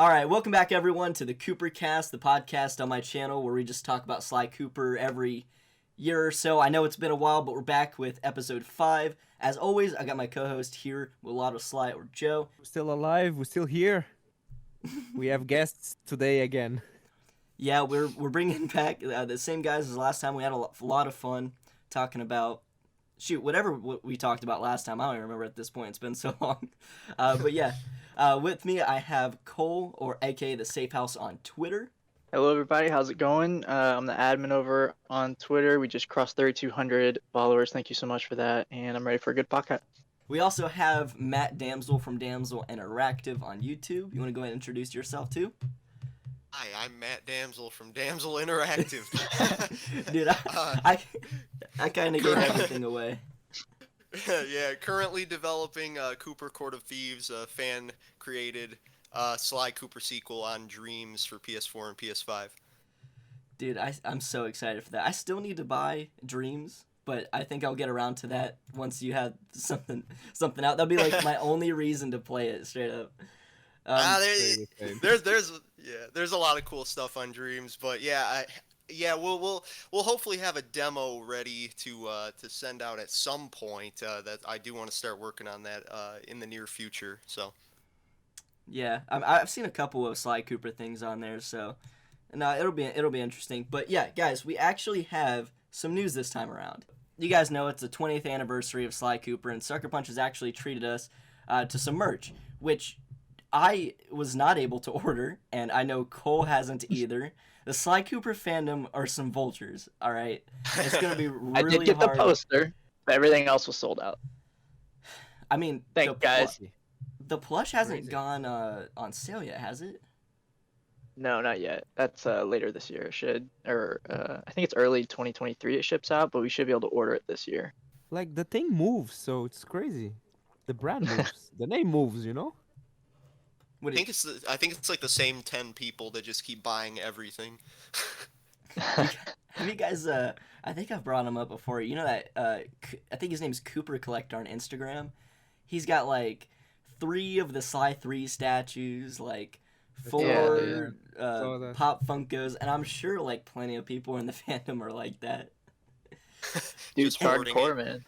All right, welcome back everyone to the Cooper Cast, the podcast on my channel where we just talk about Sly Cooper every year or so. I know it's been a while, but we're back with episode 5. As always, I got my co-host here, Mulatto Sly or Joe. We're still alive. We're still here. We have guests today again. Yeah, we're bringing back the same guys as last time. We had a lot of fun talking about whatever we talked about last time. I don't even remember at this point. It's been so long. But yeah, with me I have Cole, or aka the Safe House on Twitter. Hello, everybody. How's it going? I'm the admin over on Twitter. We just crossed 3,200 followers. Thank you so much for that. And I'm ready for a good podcast. We also have Matt Damsel from Damsel Interactive on YouTube. You want to go ahead and introduce yourself too? Hi, I'm Matt Damsel from Damsel Interactive. Dude, I kind of gave everything away. Yeah, currently developing Cooper Court of Thieves, a fan-created Sly Cooper sequel on Dreams for PS4 and PS5. Dude, I'm so excited for that. I still need to buy Dreams, but I think I'll get around to that once you have something out. That'll be like my only reason to play it, straight up. There's a lot of cool stuff on Dreams, but we'll hopefully have a demo ready to send out at some point. That I do want to start working on that in the near future. So yeah, I've seen a couple of Sly Cooper things on there, so no, it'll be interesting. But yeah, guys, we actually have some news this time around. You guys know it's the 20th anniversary of Sly Cooper, and Sucker Punch has actually treated us to some merch, which I was not able to order, and I know Cole hasn't either. The Sly Cooper fandom are some vultures, all right? It's going to be really hard. I did get the poster, but everything else was sold out. I mean, thanks, guys. The plush hasn't gone on sale yet, has it? No, not yet. That's later this year. It should, or I think it's early 2023 it ships out, but we should be able to order it this year. Like, the thing moves, so it's crazy. The brand moves. The name moves, you know? I think it's like the same 10 people that just keep buying everything. Have you guys? I think I've brought him up before. You know that? I think his name's Cooper Collector on Instagram. He's got like 3 of the Sly 3 statues, like 4 Pop Funkos, and I'm sure like plenty of people in the fandom are like that. Dude's hardcore, man.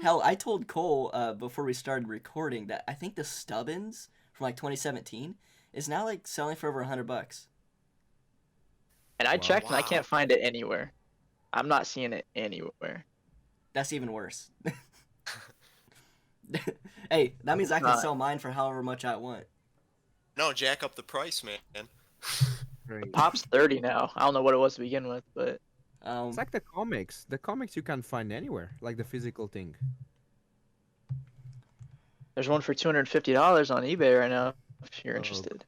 Hell, I told Cole before we started recording that I think the Stubbins from like 2017 is now like selling for over $100. And I checked and I can't find it anywhere. I'm not seeing it anywhere. That's even worse. Hey, that means I can sell mine for however much I want. No, jack up the price, man. The Pop's 30 now. I don't know what it was to begin with, but it's like the comics. The comics you can find anywhere, like the physical thing. There's one for $250 on eBay right now, if you're interested.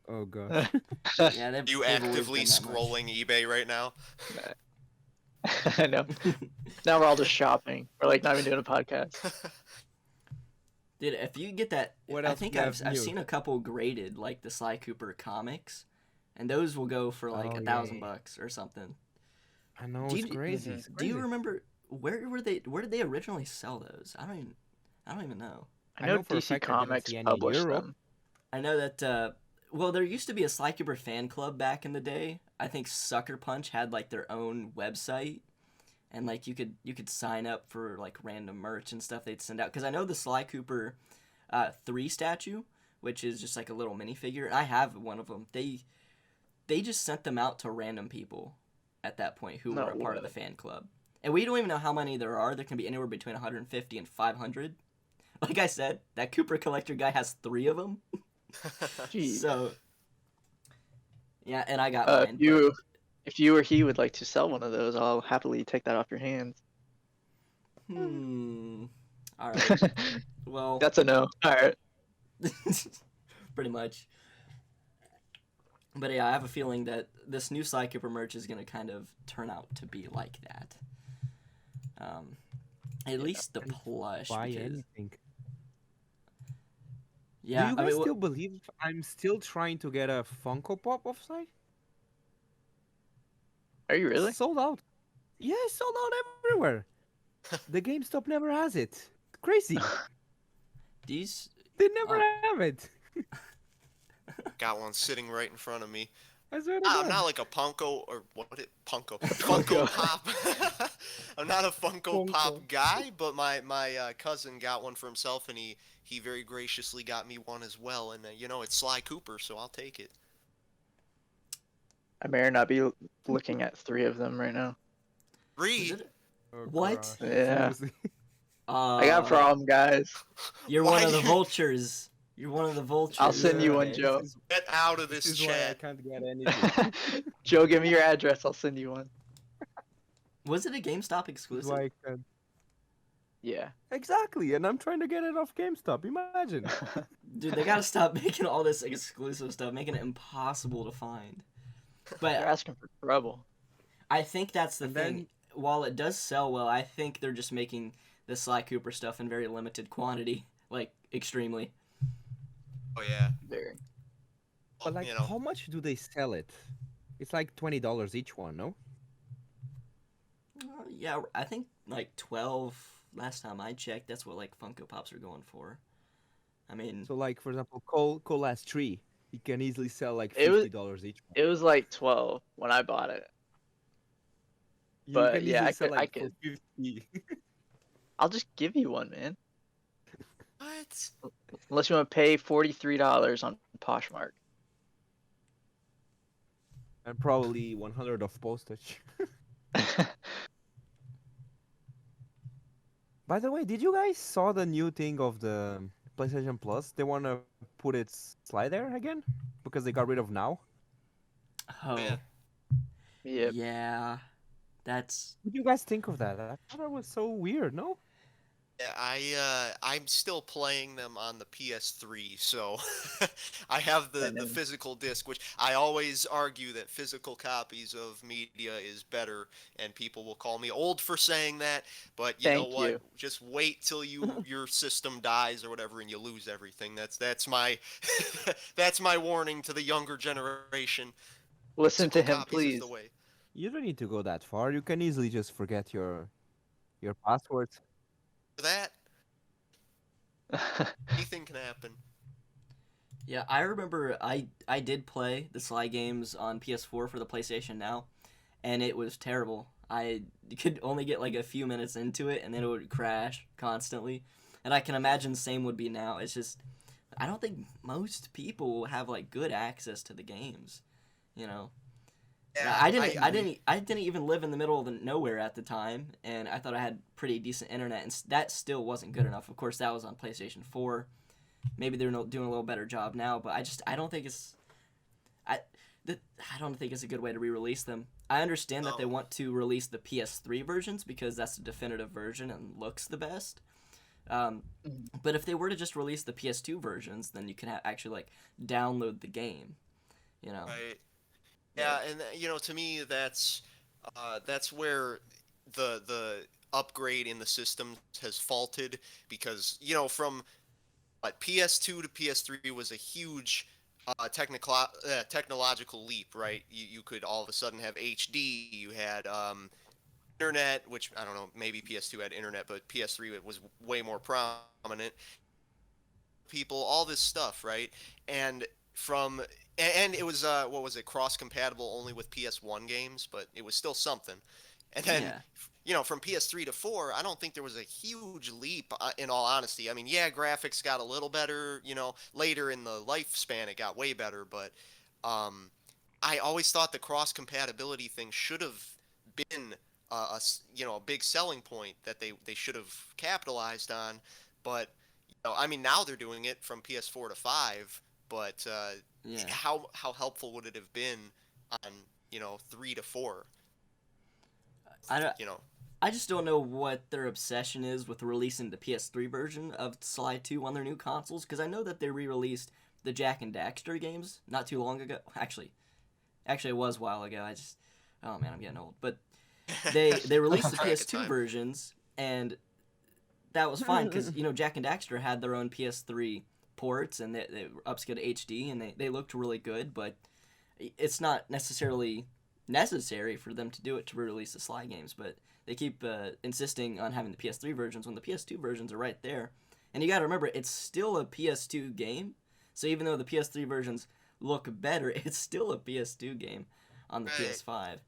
Oh god. Yeah, you actively scrolling eBay right now? I know. Now we're all just shopping. We're like not even doing a podcast. Dude, if you get that, I think I've seen a couple graded, like the Sly Cooper comics, and those will go for like $1,000 or something. I know, it's crazy. It's crazy. Do you remember where did they originally sell those? I don't even know. I know DC Comics published them. I know that well, there used to be a Sly Cooper fan club back in the day. I think Sucker Punch had like their own website, and like you could sign up for like random merch and stuff they'd send out. Because I know the Sly Cooper 3 statue, which is just like a little minifigure. I have one of them. They just sent them out to random people at that point who were a part of the fan club. And we don't even know how many there are. There can be anywhere between 150 and 500. Like I said, that Cooper Collector guy has 3 of them. So, yeah, and I got mine. If you or he would like to sell one of those, I'll happily take that off your hands. All right. Well, that's a no. All right. Pretty much. But yeah, I have a feeling that this new Sly Cooper merch is going to kind of turn out to be like that. At least the plush. Buy anything. Yeah. Do you guys still believe I'm still trying to get a Funko Pop of Sly? Are you really? Sold out. Yeah, sold out everywhere. The GameStop never has it. Crazy. These They never have it. got one sitting right in front of me. I swear to I'm God. not like a Punko or what it Punko Funko. Funko Pop. I'm not a Funko Pop Funko. guy, but my cousin got one for himself, and he very graciously got me one as well. And it's Sly Cooper, so I'll take it. I may or not be looking at 3 of them right now. Was 3. it? Oh What? gosh. Yeah. Seriously. I got a Uh, problem, guys. you're Why one of the you vultures. You're one of the vultures. I'll send you one, Okay. Joe. get out of This this is why I chat? can't get anything. Joe, give me your address. I'll send you one. Was it a GameStop This is exclusive? why I can't. Yeah. Exactly, and I'm trying to get it off GameStop. Imagine. Dude, they gotta stop making all this exclusive stuff, making it impossible to find. They're But asking for trouble. I think that's the And thing. then- While it does sell well, I think they're just making the Sly Cooper stuff in very limited quantity, like extremely. Oh yeah. Very. But like, how much do they sell it? It's like $20 each one, no? Yeah, I think like 12 last time I checked. That's what like Funko Pops are going for. I mean, So like, for example, Cole has 3. He can easily sell like It was- $50 each one. It was like 12 when I bought it. You but can yeah, easily I sell could- like I for 50. I'll just give you one, man. What? Unless you want to pay $43 on Poshmark. And probably 100 of postage. By the way, did you guys saw the new thing of the PlayStation Plus? They want to put its Sly there again because they got rid of Now. oh, Yeah. Yep. yeah, that's What do you guys think of that? I thought that was so weird, no? Yeah, I'm still playing them on the PS3, so I have the And then- physical disc, which I always argue that physical copies of media is better, and people will call me old for saying that, but you know Thank what? you. Just wait till your system dies or whatever and you lose everything. That's my that's my warning to the younger generation. Listen to Physical him, copies is please. the way. You don't need to go that far. You can easily just forget your passwords. For that, anything can happen. yeah. I remember I did play the Sly games on PS4 for the PlayStation Now, and it was terrible. I could only get like a few minutes into it, and then it would crash constantly. And I can imagine same would be now. It's just I don't think most people have like good access to the games, you know. Yeah, I didn't even live in the middle of the nowhere at the time, and I thought I had pretty decent internet, and that still wasn't good enough. Of course, that was on PlayStation 4. Maybe they're doing a little better job now, but I don't think it's I don't think it's a good way to re-release them. I understand that they No. want to release the PS3 versions because that's the definitive version and looks the best. But if they were to just release the PS2 versions, then you can actually like download the game, you know. Right. Yeah, and to me that's where the upgrade in the system has faulted because from PS2 to PS3 was a huge technological leap, right? You could all of a sudden have HD. You had internet, which I don't know, maybe PS2 had internet, but PS3 it was way more prominent. People, all this stuff, right? And from and it was what was it, cross compatible only with PS1 games, but it was still something. And then from PS3 to 4, I don't think there was a huge leap, in all honesty. I mean, yeah, graphics got a little better, later in the lifespan it got way better, but I always thought the cross compatibility thing should have been a big selling point that they should have capitalized on, but I mean, now they're doing it from PS4 to 5, but Yeah. how helpful would it have been on 3 to 4? I just don't know what their obsession is with releasing the PS3 version of Sly 2 on their new consoles, because I know that they re-released the Jak and Daxter games not too long ago. Actually, it was a while ago. Oh man, I'm getting old. But they released the Track of PS2 time. versions, and that was fine because Jak and Daxter had their own PS3 ports, and they were upscaled to HD, and they looked really good. But it's not necessarily necessary for them to do it to re-release the Sly games, but they keep insisting on having the PS3 versions when the PS2 versions are right there. And you gotta remember, it's still a PS2 game, so even though the PS3 versions look better, it's still a PS2 game on the Right. PS5.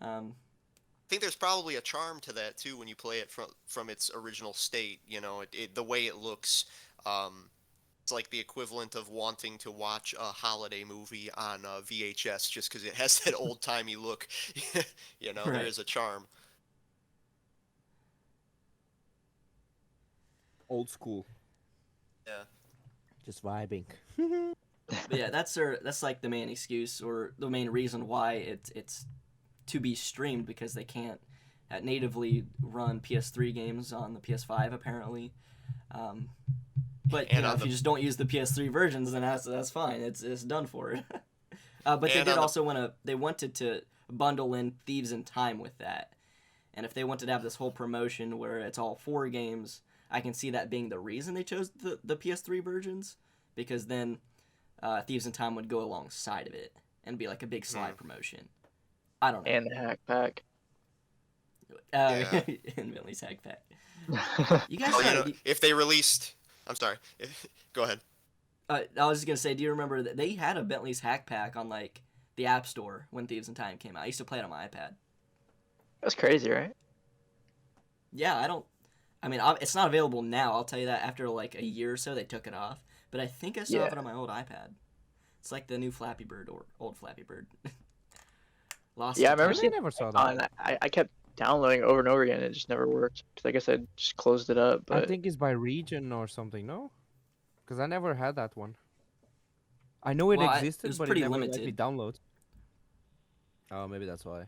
Um, I think there's probably a charm to that too when you play it from its original state. You know, the way it looks. It's like the equivalent of wanting to watch a holiday movie on VHS just because it has that old timey look. You know, there Right. is a charm. Old school, Yeah. just vibing. but yeah, that's like the main excuse or the main reason why it's to be streamed, because they can't natively run PS3 games on the PS5 apparently. But And on if the you just don't use the PS3 versions, then that's fine. It's done for it. But they And did on the- also wanted to bundle in Thieves in Time with that. And if they wanted to have this whole promotion where it's all 4 games, I can see that being the reason they chose the PS3 versions, because then Thieves in Time would go alongside of it and be like a big Sly promotion. I don't know. And the hack pack. Yeah. And Bentley's hack pack. You guys, Oh, you know, if they released, I'm sorry. Go ahead. I was just gonna say, do you remember that they had a Bentley's hack pack on like the App Store when Thieves in Time came out? I used to play it on my iPad. That's crazy, right? Yeah, I mean, it's not available now. I'll tell you that. After like a year or so, they took it off. But I think I still have it on my old iPad. It's like the new Flappy Bird or old Flappy Bird. Lost. Yeah, I to remember time. seeing never saw And that. I kept downloading it over and over again. It just never worked. Because I guess I just closed it up. I But think it's by region or something. No, because I never had that one. I know it Well, it existed, was but pretty it never let me limited. download. Oh, maybe that's why.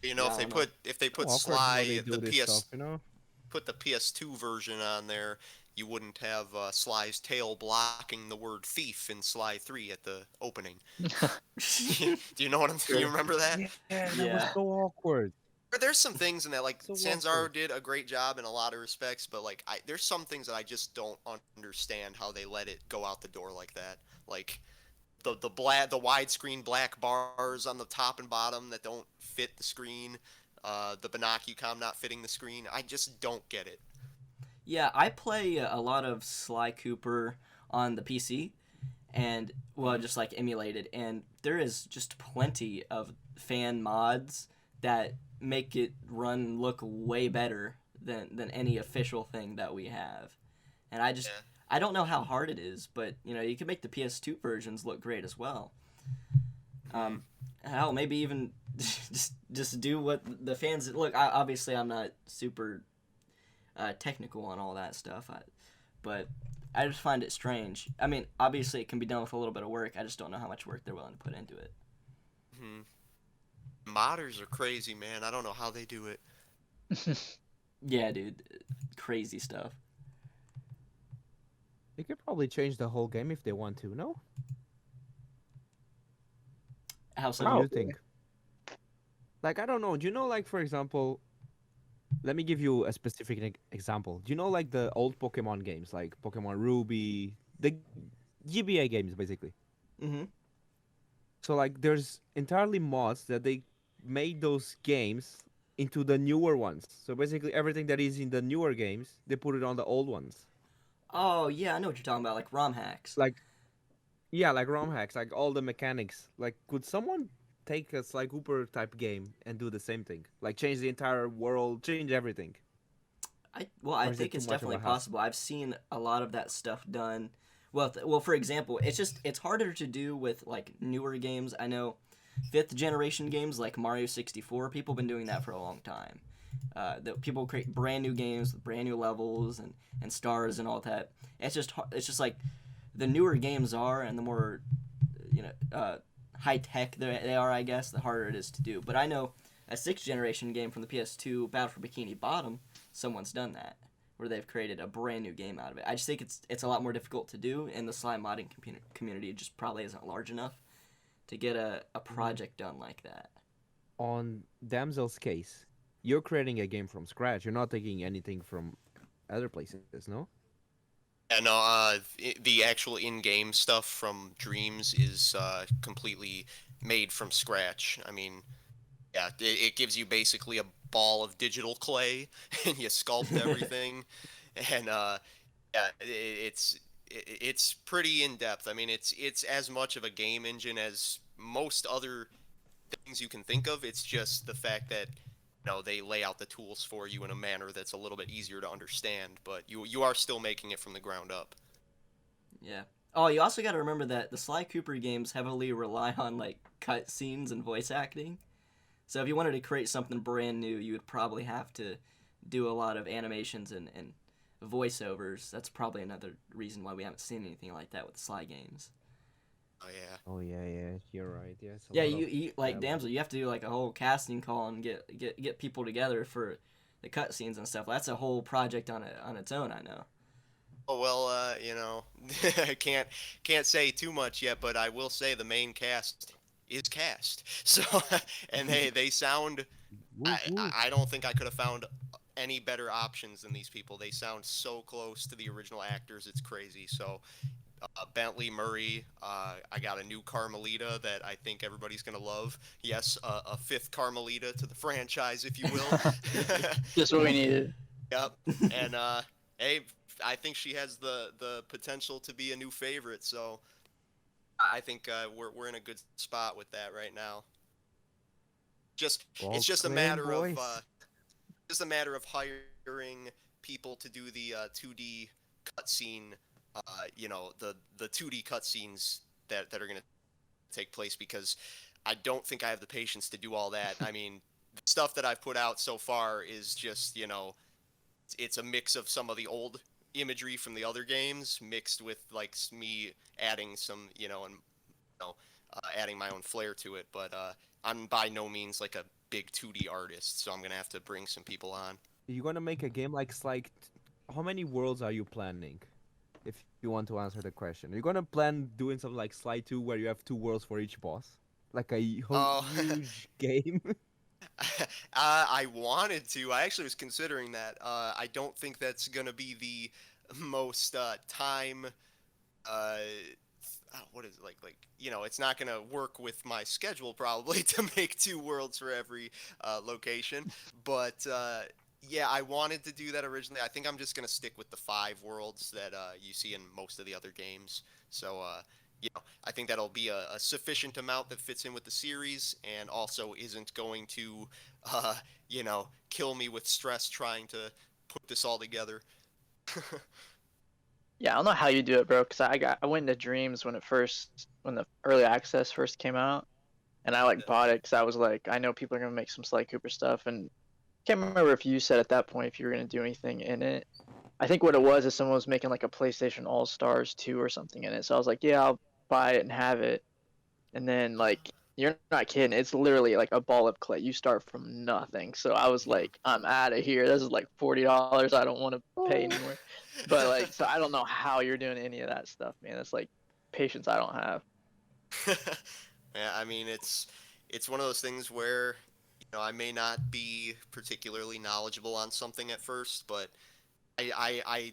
You know, Yeah, I don't know. if they put Awkward how they Sly do this stuff, you know? put the PS2 version on there, you wouldn't have Sly's tail blocking the word thief in Sly 3 at the opening. Do you know what I'm? Do you remember that? Yeah, that Yeah. was so awkward. There's some things in that, like So Sanzaro awkward. did a great job in a lot of respects, but like there's some things that I just don't understand how they let it go out the door like that. Like the widescreen black bars on the top and bottom that don't fit the screen, the Binocucom not fitting the screen. I just don't get it. Yeah, I play a lot of Sly Cooper on the PC, and well, just like emulated, and there is just plenty of fan mods that make it run look way better than any official thing that we have. And Yeah. I don't know how hard it is, but you can make the PS2 versions look great as well. Hell, maybe even just do what the fans look. Obviously, I'm not super technical on all that stuff, but I just find it strange. I mean, obviously, it can be done with a little bit of work. I just don't know how much work they're willing to put into it. Modders are crazy, man. I don't know how they do it. Yeah, dude, crazy stuff. They could probably change the whole game if they want to, no? How so? What do you Probably. think? Like, I don't know. Do you know, like, for example, let me give you a specific example. Do you know, like, the old Pokemon games, like Pokemon Ruby, the GBA games, basically? Mm-hmm. So, like, there's entirely mods that they made those games into the newer ones. So, basically, everything that is in the newer games, they put it on the old ones. Oh, yeah, I know what you're talking about, like ROM hacks. Like, yeah, like ROM hacks, like all the mechanics. Like, could someone take a Sly Cooper type game and do the same thing? Like, change the entire world, change everything. I Or is it think too it's much of a definitely hassle? possible. I've seen a lot of that stuff done. Well, for example, it's harder to do with like newer games. I know 5th generation games like Mario 64. People have been doing that for a long time. That people create brand new games with brand new levels and stars and all that. It's just like the newer games are, and the more high tech they are, I guess, the harder it is to do. But I know a 6th generation game from the PS2, Battle for Bikini Bottom, someone's done that, where they've created a brand new game out of it. I just think it's a lot more difficult to do, and the Sly modding community just probably isn't large enough to get a project done like that. On Damsel's case, you're creating a game from scratch. You're not taking anything from other places, no? Yeah, no, the actual in-game stuff from Dreams is completely made from scratch. I mean, yeah, it gives you basically a ball of digital clay, and you sculpt everything, and yeah, it's pretty in depth. I mean, it's as much of a game engine as most other things you can think of. It's just the fact that they lay out the tools for you in a manner that's a little bit easier to understand, but you are still making it from the ground up. Yeah. Oh, you also got to remember that the Sly Cooper games heavily rely on like cutscenes and voice acting. So if you wanted to create something brand new, you would probably have to do a lot of animations and voiceovers. That's probably another reason why we haven't seen anything like that with the Sly games. Oh yeah. Oh yeah, you're right. Yeah, it's a Yeah, lot of you like dialogue. Damsel, you have to do like a whole casting call and get people together for the cutscenes and stuff. That's a whole project on its own, I know. Oh well, I can't say too much yet, but I will say the main cast is cast. So, and they sound. Woo woo. I don't think I could have found any better options than these people. They sound so close to the original actors. It's crazy. So, Bentley Murray. I got a new Carmelita that I think everybody's gonna love. Yes, a fifth Carmelita to the franchise, if you will. Just what we needed. Yep. And hey, I think she has the potential to be a new favorite. So I think we're in a good spot with that right now. Well It's just a claimed, matter of boys. hiring people to do the 2D cutscene. The 2D cutscenes that are gonna take place, because I don't think I have the patience to do all that. I mean, the stuff that I've put out so far is just it's a mix of some of the old imagery from the other games mixed with like me adding some and adding my own flair to it. But I'm by no means like a big 2D artist, so I'm gonna have to bring some people on. You're gonna make a game like how many worlds are you planning? If you want to answer the question, you're gonna plan doing something like Sly 2 where you have two worlds for each boss, like a whole Oh, huge game. I wanted to. I actually was considering that. I don't think that's gonna be the most time. Uh, what is it like? It's not gonna work with my schedule probably to make two worlds for every location. But yeah, I wanted to do that originally. I think I'm just gonna stick with the 5 worlds that you see in most of the other games. So I think that'll be a sufficient amount that fits in with the series, and also isn't going to, kill me with stress trying to put this all together. Yeah, I don't know how you do it, bro. Cause I went into Dreams when the early access first came out, and I like bought it because I was like, I know people are gonna make some Sly Cooper stuff, and can't remember if you said at that point if you were gonna do anything in it. I think what it was is someone was making like a PlayStation All Stars 2 or something in it. So I was like, yeah, I'll buy it and have it. And then like you're not kidding, it's literally like a ball of clay. You start from nothing. So I was like, I'm out of here. This is like $40. I don't want to pay anymore. But like, so I don't know how you're doing any of that stuff, man. It's like patience I don't have. Yeah, I mean it's one of those things where I may not be particularly knowledgeable on something at first, but I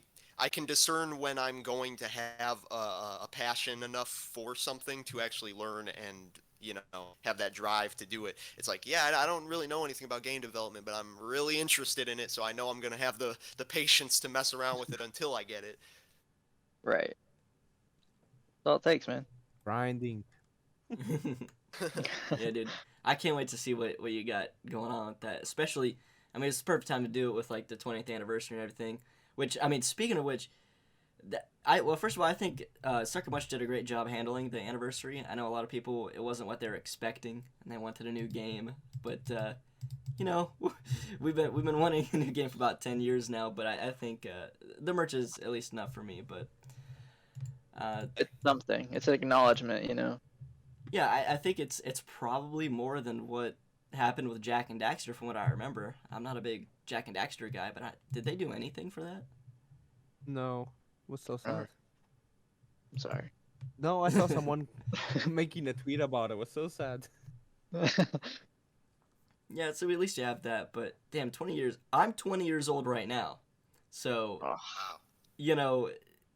can discern when I'm going to have a passion enough for something to actually learn and have that drive to do it. It's like, yeah, I don't really know anything about game development, but I'm really interested in it, so I know I'm gonna have the patience to mess around with it until I get it. Right. That's all it takes, man. Grinding. Yeah, dude. I can't wait to see what you got going on with that. Especially, I mean, it's the perfect time to do it with like the 20th anniversary and everything. Which, I mean, speaking of which, well, first of all, I think Sucker Punch did a great job handling the anniversary. I know a lot of people, it wasn't what they were expecting, and they wanted a new game. But you know, we've been wanting a new game for about 10 years now. But I think the merch is at least enough for me. But It's something. It's an acknowledgement, you know. yeah, I think it's probably more than what happened with Jack and Daxter from what I remember. I'm not a big Jack and Daxter guy, but did they do anything for that? No, it was so sad. I'm sorry. No, I saw someone making a tweet about it. It was so sad. Yeah, so at least you have that. But damn, 20 years. I'm 20 years old right now, so Oh, Wow. you know,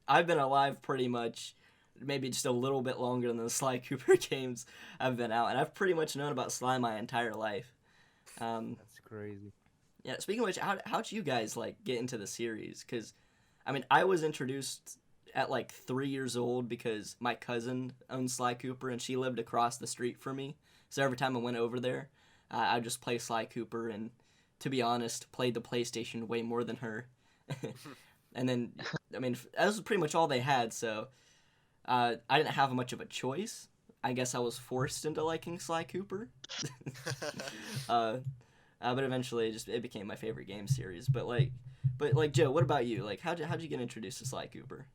I've been alive pretty much. Maybe just a little bit longer than the Sly Cooper games I've been out, and I've pretty much known about Sly my entire life. That's crazy. Yeah, speaking of which, how'd you guys like get into the series? Because, I mean, I was introduced at like 3 years old because my cousin owned Sly Cooper and she lived across the street from me. So every time I went over there, I'd just play Sly Cooper and, to be honest, played the PlayStation way more than her. And then, I mean, that was pretty much all they had, so I didn't have much of a choice. I guess I was forced into liking Sly Cooper. But eventually, it became my favorite game series. But like Joe, what about you? Like, how'd you get introduced to Sly Cooper?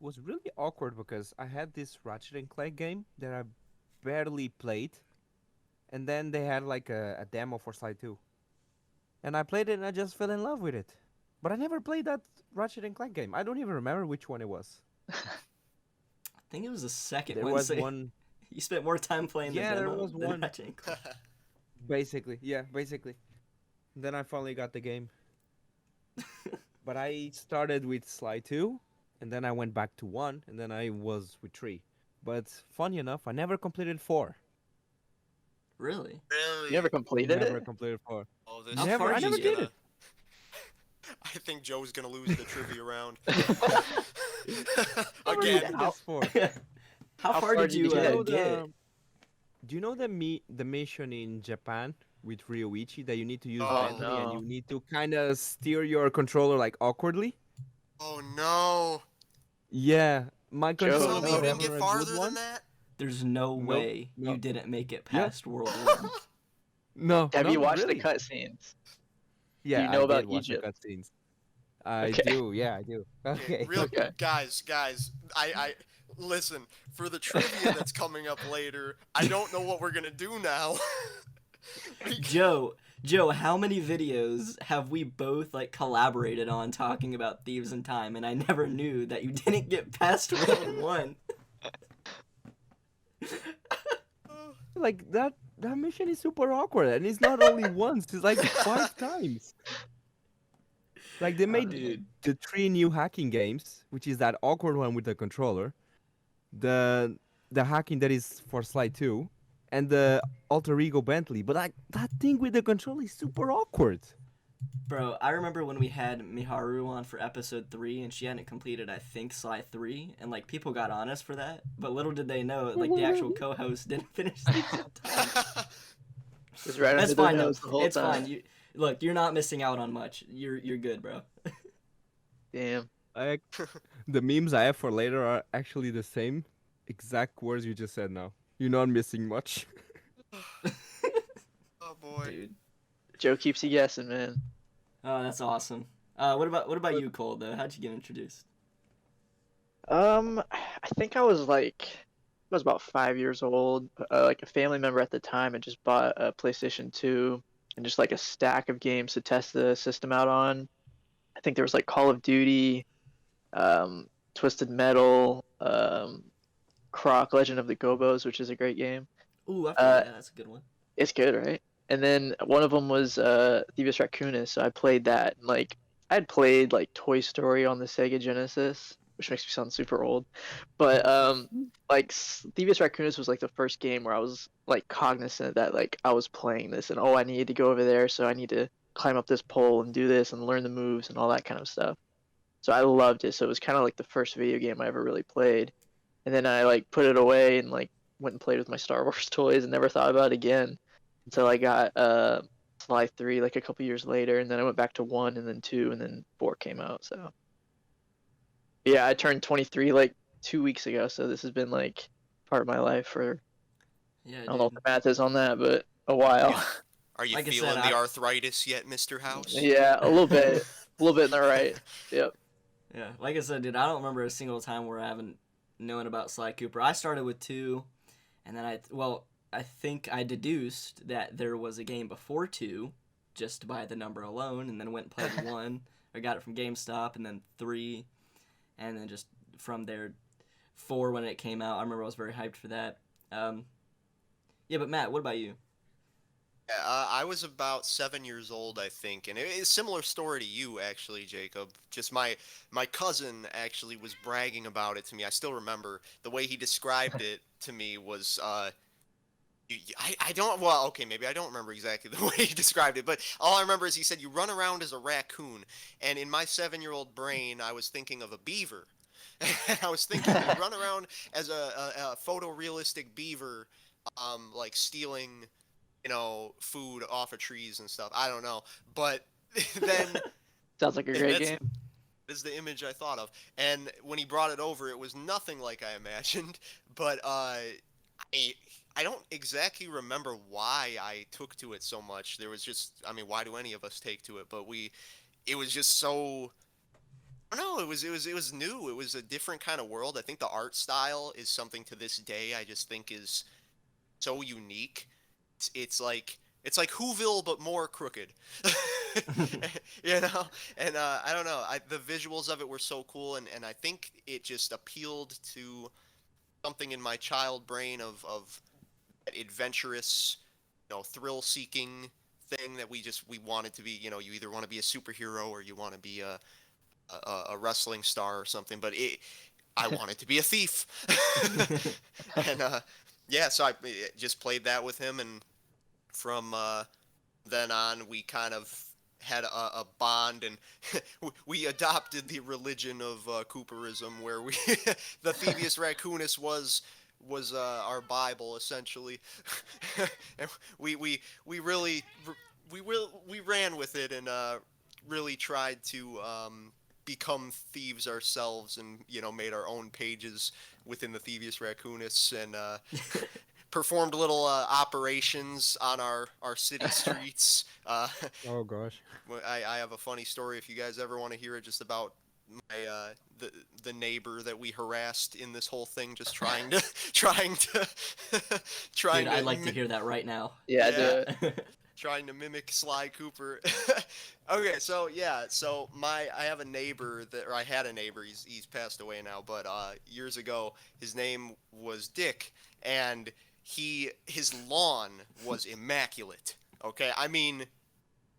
Was really awkward because I had this Ratchet and Clank game that I barely played, and then they had like a demo for Sly 2, and I played it and I just fell in love with it. But I never played that Ratchet and Clank game. I don't even remember which one it was. I think it was the second There one. was So one. you spent more time playing Yeah, the there demo was than one. Ratchet and Clank. Basically, yeah, basically. Then I finally got the game. But I started with Sly 2, and then I went back to 1, and then I was with 3. But funny enough, I never completed 4. Really? You Really? never completed Never it? completed 4. Oh, this How Never, far I did never you did get? it. I think Joe's gonna lose the trivia round. Never Again. did this 4. How far did you Do you know get? do you know the mission in Japan with Ryoichi that you need to use Oh, Bentley and no. you need to kind of steer your controller like awkwardly? Oh no! Yeah, my Joe, So controller you was no. didn't get never a good farther than one. that? There's no Nope. way No. you didn't make it Yeah. past World 1. No, Have no, you watched really. the cutscenes? Do Yeah, you I know did about watch the Egypt? cutscenes. I Okay. do. Yeah, I do. Okay, Okay. real Okay. guys, I listen, for the trivia that's coming up later, I don't know what we're gonna do now. Joe, how many videos have we both like collaborated on talking about Thieves in Time, and I never knew that you didn't get past World 1. Like that mission is super awkward, and it's not only once; it's like 5 times. Like they made Dude. the 3 new hacking games, which is that awkward one with the controller, the hacking that is for Sly 2, and the alter ego Bentley. But like that thing with the controller is super awkward. Bro, I remember when we had Miharu on for episode 3 and she hadn't completed, I think, Sly 3, and like people got on us for that, but little did they know, like the actual co-host didn't finish Thieves in Time. It's right That's under their fine though. nose the whole It's time. fine. Look, you're not missing out on much. You're good, bro. Damn. Like the memes I have for later are actually the same exact words you just said now. You're not missing much. Oh boy. Dude. Joe keeps you guessing, man. Oh, that's awesome. What about you, Cole, though? How'd you get introduced? I think I was about 5 years old. Like a family member at the time had just bought a PlayStation 2 and just like a stack of games to test the system out on. I think there was like Call of Duty, Twisted Metal, Croc Legend of the Gobos, which is a great game. Ooh, I Uh, forgot. Yeah, that's a good one. It's good, right? And then one of them was Thieves Raccoonus, so I played that. And, like I had played like Toy Story on the Sega Genesis, which makes me sound super old. But Thieves Raccoonus was like the first game where I was like cognizant that like I was playing this and oh I needed to go over there, so I need to climb up this pole and do this and learn the moves and all that kind of stuff. So I loved it. So it was kind of like the first video game I ever really played. And then I like put it away and like went and played with my Star Wars toys and never thought about it again until I got Sly 3 like a couple years later, and then I went back to 1 and then 2 and then 4 came out. So yeah, I turned 23 like 2 weeks ago, so this has been like part of my life for Yeah, I don't know what dude. the math is on that, but a while. Are you Like I feeling said, the arthritis yet, Mr. House? Yeah, a little bit in the right. Yep. Yeah, like I said, dude, I don't remember a single time where I haven't known about Sly Cooper. I started with 2, and then I think I deduced that there was a game before 2, just by the number alone, and then went and played 1. I got it from GameStop, and then 3, and then just from there, 4 when it came out. I remember I was very hyped for that. Yeah, but Matt, what about you? Yeah, I was about 7 years old, I think, and it's a similar story to you, actually, Jacob. Just my cousin actually was bragging about it to me. I still remember the way he described it to me was I don't. Well, okay, maybe I don't remember exactly the way he described it, but all I remember is he said you run around as a raccoon, and in my 7-year-old brain, I was thinking of a beaver. I was thinking you run around as a photorealistic beaver, like stealing, food off of trees and stuff. I don't know, but then Sounds like a great that's game. is the image I thought of. And when he brought it over, it was nothing like I imagined. But I don't exactly remember why I took to it so much. There was just, I mean, why do any of us take to it? But it was just so. I don't know. It was new. It was a different kind of world. I think the art style is something to this day I just think is so unique. It's like Whoville but more crooked. you know and I don't know, the visuals of it were so cool, and I think it just appealed to something in my child brain of that adventurous, thrill seeking thing that we wanted to be. You either want to be a superhero or you want to be a wrestling star or something, but I wanted to be a thief. And yeah, so I just played that with him, and from then on we kind of had a bond, and we adopted the religion of Cooperism, where we the Thievius Raccoonus was our Bible essentially. And we really we ran with it, and really tried to become thieves ourselves, and made our own pages within the Thievius Raccoonus, and performed little operations on our city streets. Oh gosh. I have a funny story if you guys ever want to hear it, just about my the neighbor that we harassed in this whole thing, just trying to trying Dude, to I'd like to hear that right now. Yeah, do Yeah. it. trying to mimic Sly Cooper. Okay, so yeah, so I have a neighbor or I had a neighbor. He's passed away now, but years ago his name was Dick, and his lawn was immaculate. Okay, I mean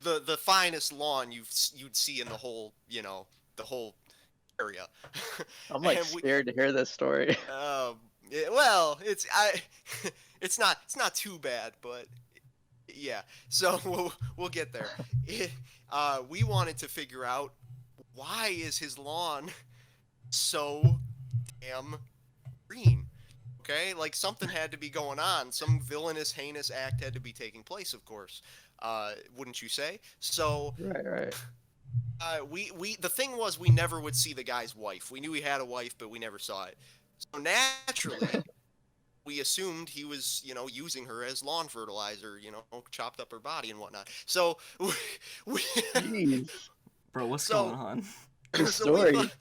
the finest lawn you'd see in the whole the whole area. I'm like And we, scared to hear this story. well, it's not too bad, but yeah. So we'll get there. We wanted to figure out, why is his lawn so damn green? Okay, like something had to be going on. Some villainous, heinous act had to be taking place, of course. Wouldn't you say? So Right. the thing was, we never would see the guy's wife. We knew he had a wife, but we never saw it. So naturally, we assumed he was, using her as lawn fertilizer, chopped up her body and whatnot. So we Jeez. Bro, what's So- going on? Good so we story. thought,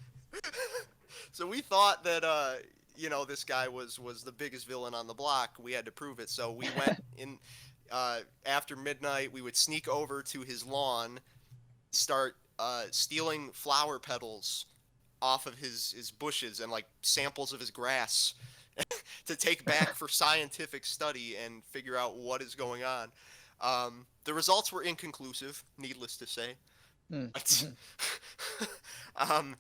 so we thought that this guy was the biggest villain on the block. We had to prove it. So we went in after midnight. We would sneak over to his lawn, start stealing flower petals off of his bushes, and like samples of his grass, to take back for scientific study and figure out what is going on. The results were inconclusive, needless to say. Mm. But, um,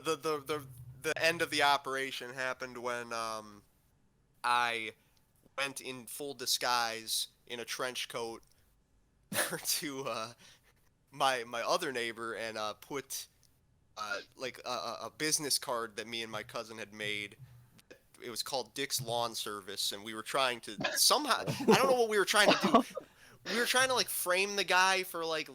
the end of the operation happened when I went in full disguise in a trench coat to my other neighbor, and put like a business card that me and my cousin had made. It was called Dick's Lawn Service, and we were trying to somehow, I don't know what we were trying to do. We were trying to like frame the guy for like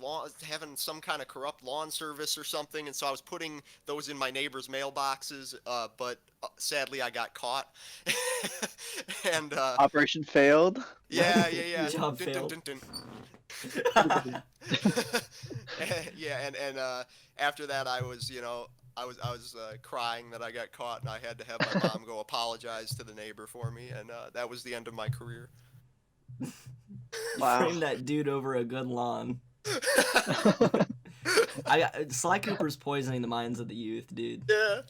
having some kind of corrupt lawn service or something, and so I was putting those in my neighbor's mailboxes, but sadly I got caught. And Operation failed. yeah. Job Dun, dun, failed. dun, dun. Yeah, and after that I was, I was crying that I got caught, and I had to have my mom go apologize to the neighbor for me, and that was the end of my career. Wow. Frame that dude over a good lawn. Sly Cooper's poisoning the minds of the youth, dude. Yeah.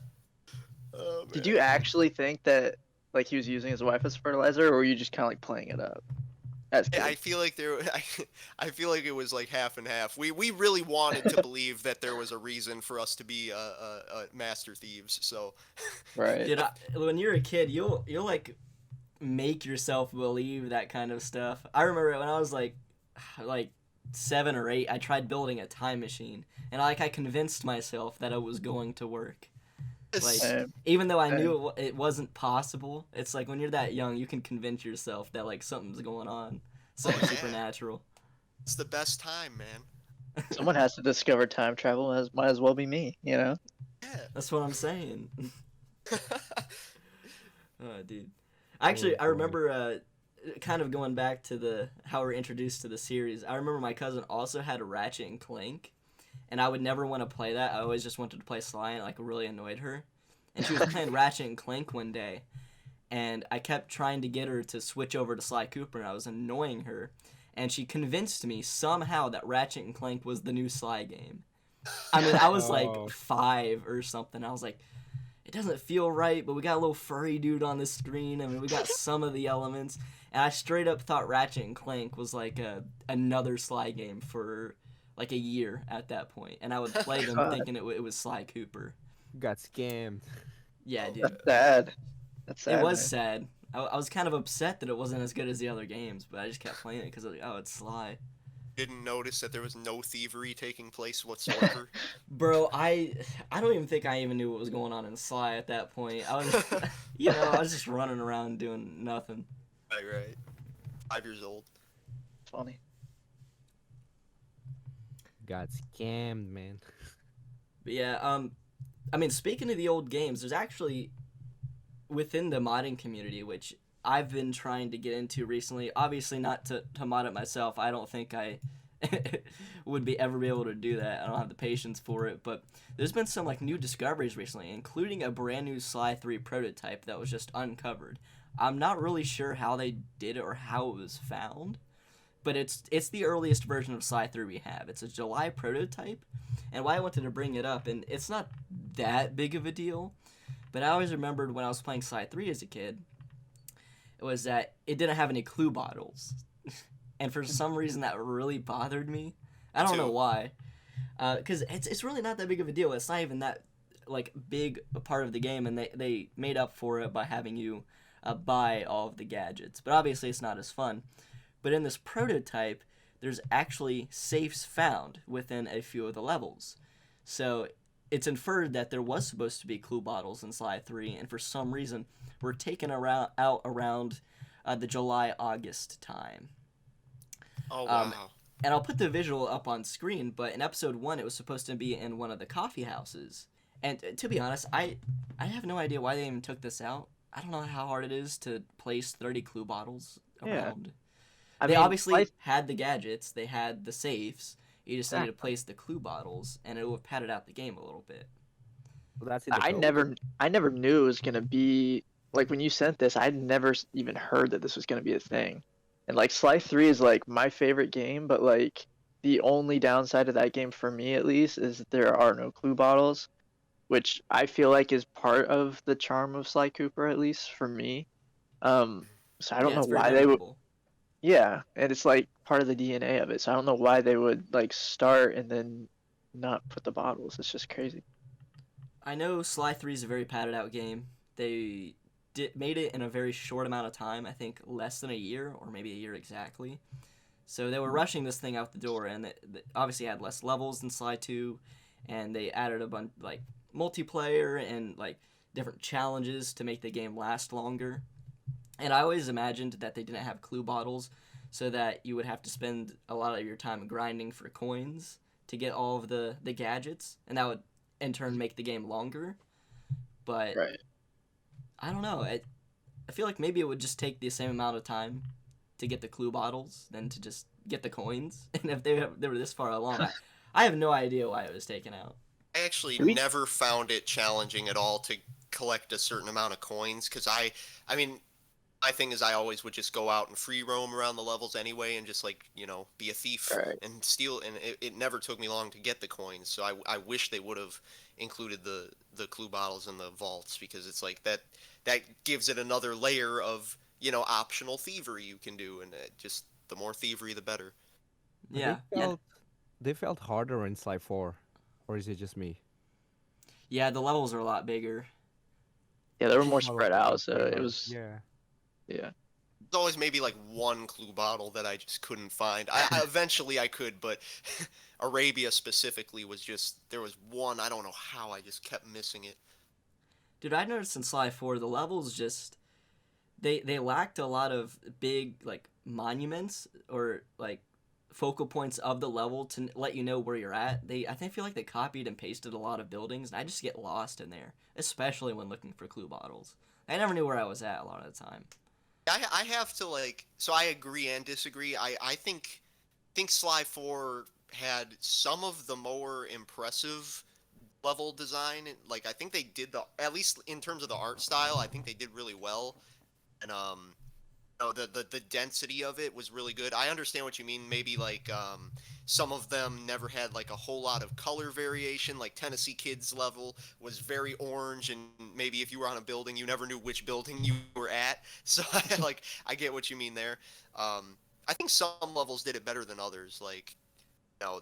Oh, Did man. you actually think that like he was using his wife as fertilizer, or were you just kind of like playing it up? As I kids? feel like I feel like it was like half and half. We really wanted to believe that there was a reason for us to be master thieves. So Right. Dude, when you're a kid, you'll like make yourself believe that kind of stuff. I remember when I was like 7 or 8, I tried building a time machine, and I convinced myself that it was going to work. Like, Same. even though I Same. knew it wasn't possible, it's like when you're that young, you can convince yourself that like something's going on, something yeah. supernatural. It's the best time, man. Someone has to discover time travel. Might as well be me, you know? Yeah. That's what I'm saying. Oh, dude. Actually, I boy. remember kind of going back to the how we're introduced to the series. I remember my cousin also had a Ratchet and Clank, and I would never want to play that. I always just wanted to play Sly, and it, like really annoyed her. And she was playing Ratchet and Clank one day, and I kept trying to get her to switch over to Sly Cooper, and I was annoying her. And she convinced me somehow that Ratchet and Clank was the new Sly game. I mean, I was like Oh. 5 or something. I was like, it doesn't feel right, but we got a little furry dude on the screen. I mean, we got some of the elements. And I straight up thought Ratchet and Clank was like another Sly game for like a year at that point. And I would play them God. thinking it was Sly Cooper. Got scammed. Yeah, dude. That's sad. That's sad. It was man. sad. I was kind of upset that it wasn't as good as the other games, but I just kept playing it because like, oh, it's Sly. Didn't notice that there was no thievery taking place whatsoever. Bro, I don't even think I even knew what was going on in Sly at that point. I was, I was just running around doing nothing. Right. 5 years old. Funny. Got scammed, man. But yeah, I mean, speaking of the old games, there's actually within the modding community, which I've been trying to get into recently. Obviously, not to mod it myself. I don't think I would ever be able to do that. I don't have the patience for it. But there's been some like new discoveries recently, including a brand new Sly 3 prototype that was just uncovered. I'm not really sure how they did it or how it was found, but it's the earliest version of Sly 3 we have. It's a July prototype, and why I wanted to bring it up, and it's not that big of a deal, but I always remembered when I was playing Sly 3 as a kid, it was that it didn't have any clue bottles. And for some reason that really bothered me. I don't know too. why. Because it's really not that big of a deal. It's not even that like big a part of the game, and they made up for it by having you buy all of the gadgets. But obviously it's not as fun. But in this prototype, there's actually safes found within a few of the levels. So it's inferred that there was supposed to be clue bottles in Sly 3, and for some reason were taken out around the July-August time. Oh wow. And I'll put the visual up on screen, but in episode 1, it was supposed to be in one of the coffee houses. And to be honest, I have no idea why they even took this out. I don't know how hard it is to place 30 clue bottles Yeah. around. I They mean, obviously Sly- had the gadgets, they had the safes. You just needed to Exactly. place the clue bottles, and it would have padded out the game a little bit. Well, that's in the I code. never knew it was gonna be like when you sent this. I'd never even heard that this was gonna be a thing. And like Sly 3 is like my favorite game, but like the only downside of that game for me at least is that there are no clue bottles, which I feel like is part of the charm of Sly Cooper, at least for me. So I don't Yeah, know it's very why they would. memorable. Yeah, and it's like part of the DNA of it. So I don't know why they would like start and then not put the bottles. It's just crazy. I know Sly 3 is a very padded out game. They made it in a very short amount of time, I think less than a year, or maybe a year exactly. So they were rushing this thing out the door, and they obviously had less levels than Sly 2, and they added a bunch like multiplayer and like different challenges to make the game last longer. And I always imagined that they didn't have clue bottles, so that you would have to spend a lot of your time grinding for coins to get all of the gadgets, and that would in turn make the game longer. But Right. I don't know. I feel like maybe it would just take the same amount of time to get the clue bottles than to just get the coins. And if they were this far along, I have no idea why it was taken out. I actually We- never found it challenging at all to collect a certain amount of coins because I mean, my thing is I always would just go out and free roam around the levels anyway and just like be a thief Right. and steal, and it never took me long to get the coins. So I wish they would have included the clue bottles in the vaults because it's like that gives it another layer of optional thievery you can do, and just the more thievery the better. But Yeah. They felt harder in Sly 4, or is it just me? Yeah, the levels are a lot bigger. Yeah, they were more All of spread them out, were so pretty it hard. was Yeah. Yeah. There's always maybe like one clue bottle that I just couldn't find. I eventually I could, but Arabia specifically was just there was one. I don't know how I just kept missing it. Dude, I noticed in Sly 4 the levels just they lacked a lot of big like monuments or like focal points of the level to let you know where you're at. I think feel like they copied and pasted a lot of buildings, and I just get lost in there, especially when looking for clue bottles. I never knew where I was at a lot of the time. I have to like so I agree and disagree. I think Sly 4 had some of the more impressive level design. Like I think they did the at least in terms of the art style, I think they did really well. And the density of it was really good. I understand what you mean. Maybe like some of them never had like a whole lot of color variation. Like Tennessee Kids level was very orange, and maybe if you were on a building, you never knew which building you were at. So I get what you mean there. I think some levels did it better than others. Like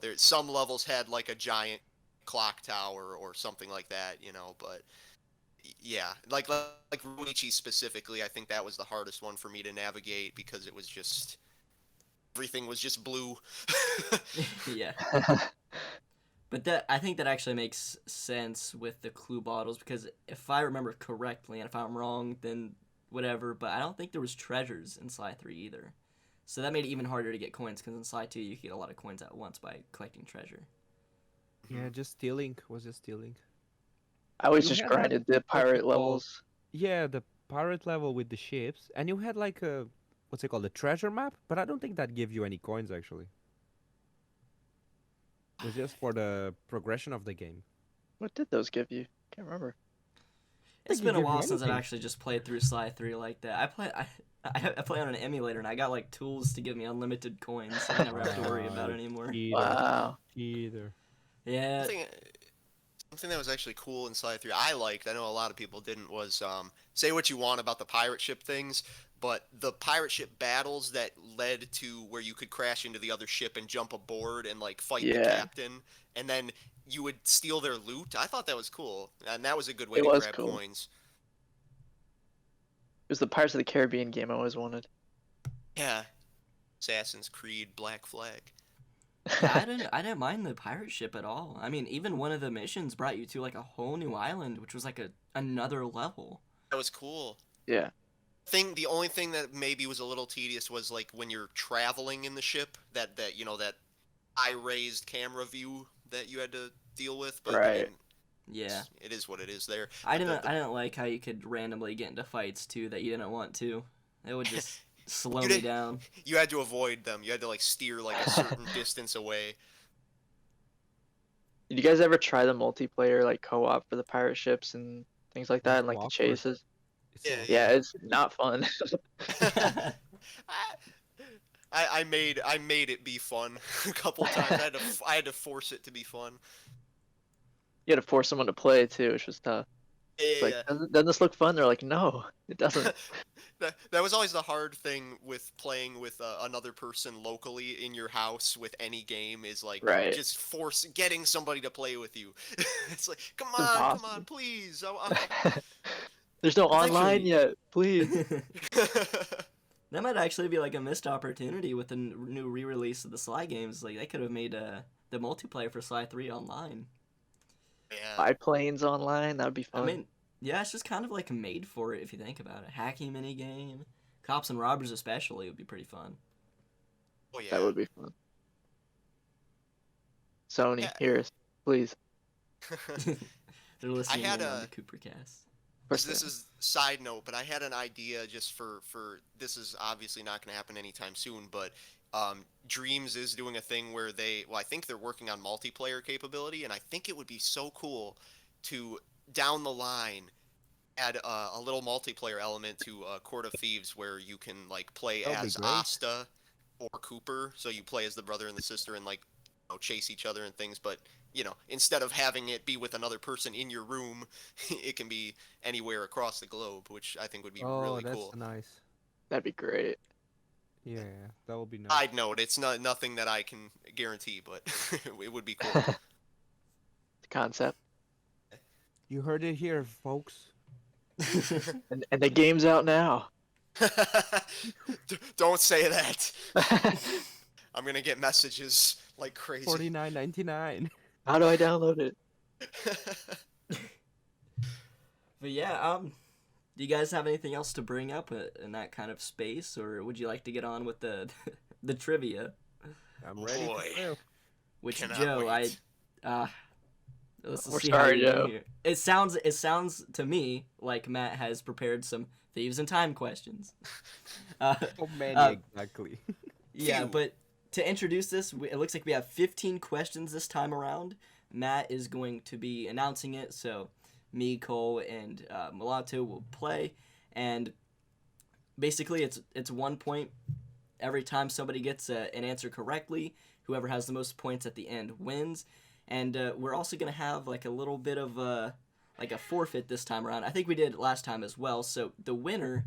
there some levels had like a giant clock tower or something like that. But yeah, like Ruichi specifically, I think that was the hardest one for me to navigate because it was just everything was just blue. Yeah. But that I think that actually makes sense with the clue bottles because if I remember correctly, and if I'm wrong, then whatever. But I don't think there was treasures in Sly 3 either, so that made it even harder to get coins because in Sly 2 you could get a lot of coins at once by collecting treasure. Yeah, just stealing was just stealing. I always You just had like grinded the what you pirate call levels. yeah, the pirate level with the ships, and you had like a what's it called, the treasure map, but I don't think that gave you any coins actually. It was just for the progression of the game. What did those give you? Can't remember. I It's think it been a gave you while since I've anything. actually just played through Sly 3 like that. I play on an emulator and I got like tools to give me unlimited coins, so I never have to worry Wow, about it you anymore. cheater, Wow. cheater. Yeah, something something that was actually cool in Sly 3 I liked, I know a lot of people didn't, was say what you want about the pirate ship things, but the pirate ship battles that led to where you could crash into the other ship and jump aboard and like fight the Yeah, captain, and then you would steal their loot. I thought that was cool, and that was a good way it to was grab cool. coins. It was the Pirates of the Caribbean game I always wanted. Yeah, Assassin's Creed Black Flag. yeah, I didn't mind the pirate ship at all. I mean, even one of the missions brought you to like a whole new island, which was like another level. That was cool. Yeah. The only thing that maybe was a little tedious was like when you're traveling in the ship, that eye raised camera view that you had to deal with. But I mean, Right. Yeah, it is what it is there. I But didn't I didn't like how you could randomly get into fights too that you didn't want to. It would just slow you me did down. you had to avoid them. You had to like steer like a certain distance away. Did you guys ever try the multiplayer like co-op for the pirate ships and things like Yeah, that it's and so like the awkward. chases? It's Yeah, so Yeah, awkward. it's not fun. I made it be fun a couple times. I had to force it to be fun. You had to force someone to play too, which was tough. It's like, Yeah. doesn't this look fun? They're like, no, it doesn't. That was always the hard thing with playing with another person locally in your house with any game is like Right. just getting somebody to play with you. It's like, It's come on, impossible. please. There's no That's online actually yet, please. that might actually be like a missed opportunity with the new re-release of the Sly games. Like they could have made the multiplayer for Sly 3 online. Yeah. Biplanes online, that would be I fun. mean, yeah, it's just kind of like made for it if you think about it. Hacking mini game, cops and robbers especially would be pretty fun. Oh That yeah. would be fun. Sony, Yeah. hear us, please. They're listening had in on a the Cooper cast. this is side note, but I had an idea just for this is obviously not going to happen anytime soon, but Dreams is doing a thing where I think they're working on multiplayer capability, and I think it would be so cool to down the line add a little multiplayer element to Court of Thieves where you can like play That would be as great. Asta or Cooper, so you play as the brother and the sister and like chase each other and things, but instead of having it be with another person in your room, it can be anywhere across the globe, which I think would be Oh, really that's cool. nice. That'd be great. Yeah, that would be nice. Side note, it's nothing that I can guarantee, but it would be cool. The concept. You heard it here, folks. And the game's out now. Don't say that. I'm gonna get messages like crazy. $49.99. How do I download it? But yeah, do you guys have anything else to bring up in that kind of space, or would you like to get on with the the trivia? I'm ready Boy. to play. Which Cannot Joe, wait. let's We're see how sorry, you do Joe. here. It sounds to me like Matt has prepared some thieves in time questions. So many Uh, exactly. Yeah, Phew. but to introduce this, it looks like we have 15 questions this time around. Matt is going to be announcing it, so me, Cole, and Mulatto will play, and basically it's 1 point every time somebody gets an answer correctly. Whoever has the most points at the end wins, and we're also gonna have like a little bit of like a forfeit this time around. I think we did last time as well. So the winner